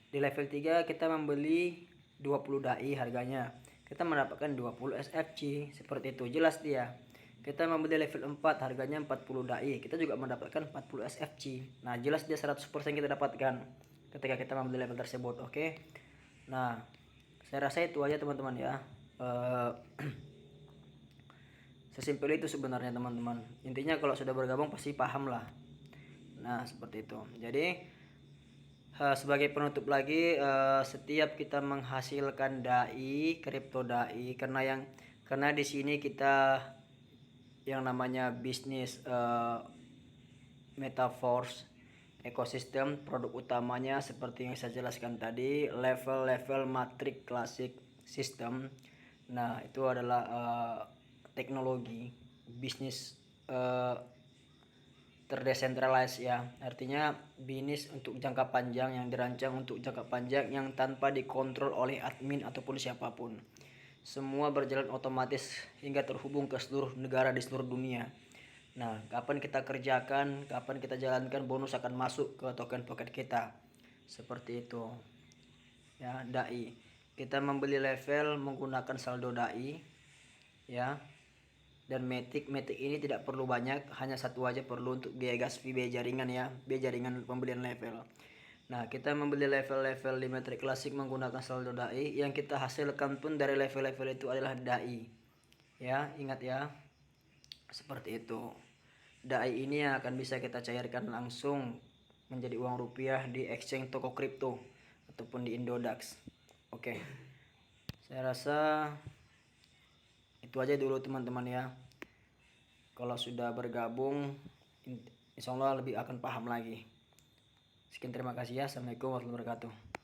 S1: Di level 3 kita membeli 20 dai harganya, kita mendapatkan 20 SFC. Seperti itu, jelas dia. Kita membeli level 4 harganya 40 dai, kita juga mendapatkan 40 SFC. Nah, jelas dia 100% kita dapatkan ketika kita membeli level tersebut. Oke. Nah, saya rasa itu aja teman-teman ya. Sesimpel itu sebenarnya teman-teman. Intinya kalau sudah bergabung pasti paham lah. Nah, seperti itu. Jadi Sebagai penutup lagi, setiap kita menghasilkan dai, kripto dai, karena di sini kita yang namanya bisnis metaverse ekosistem, produk utamanya seperti yang saya jelaskan tadi, level-level matrix classic system. Nah, itu adalah teknologi bisnis terdesentralized ya, artinya bisnis untuk jangka panjang yang dirancang untuk jangka panjang yang tanpa dikontrol oleh admin ataupun siapapun. Semua berjalan otomatis hingga terhubung ke seluruh negara di seluruh dunia. Nah, kapan kita kerjakan, kapan kita jalankan, bonus akan masuk ke token pocket kita. Seperti itu. Ya, dai. Kita membeli level menggunakan saldo dai, ya. Dan matic ini tidak perlu banyak, hanya satu aja perlu untuk biaya gas fee, biaya jaringan ya, biaya jaringan pembelian level. Nah, kita membeli level-level di matrix klasik menggunakan saldo dai, yang kita hasilkan pun dari level-level itu adalah dai. Ya, ingat ya. Seperti itu. Dai ini akan bisa kita cairkan langsung menjadi uang rupiah di exchange toko kripto ataupun di Indodax. Oke. Saya rasa itu aja dulu teman-teman ya. Kalau sudah bergabung, insya Allah lebih akan paham lagi. Sekian, terima kasih ya. Assalamualaikum warahmatullahi wabarakatuh.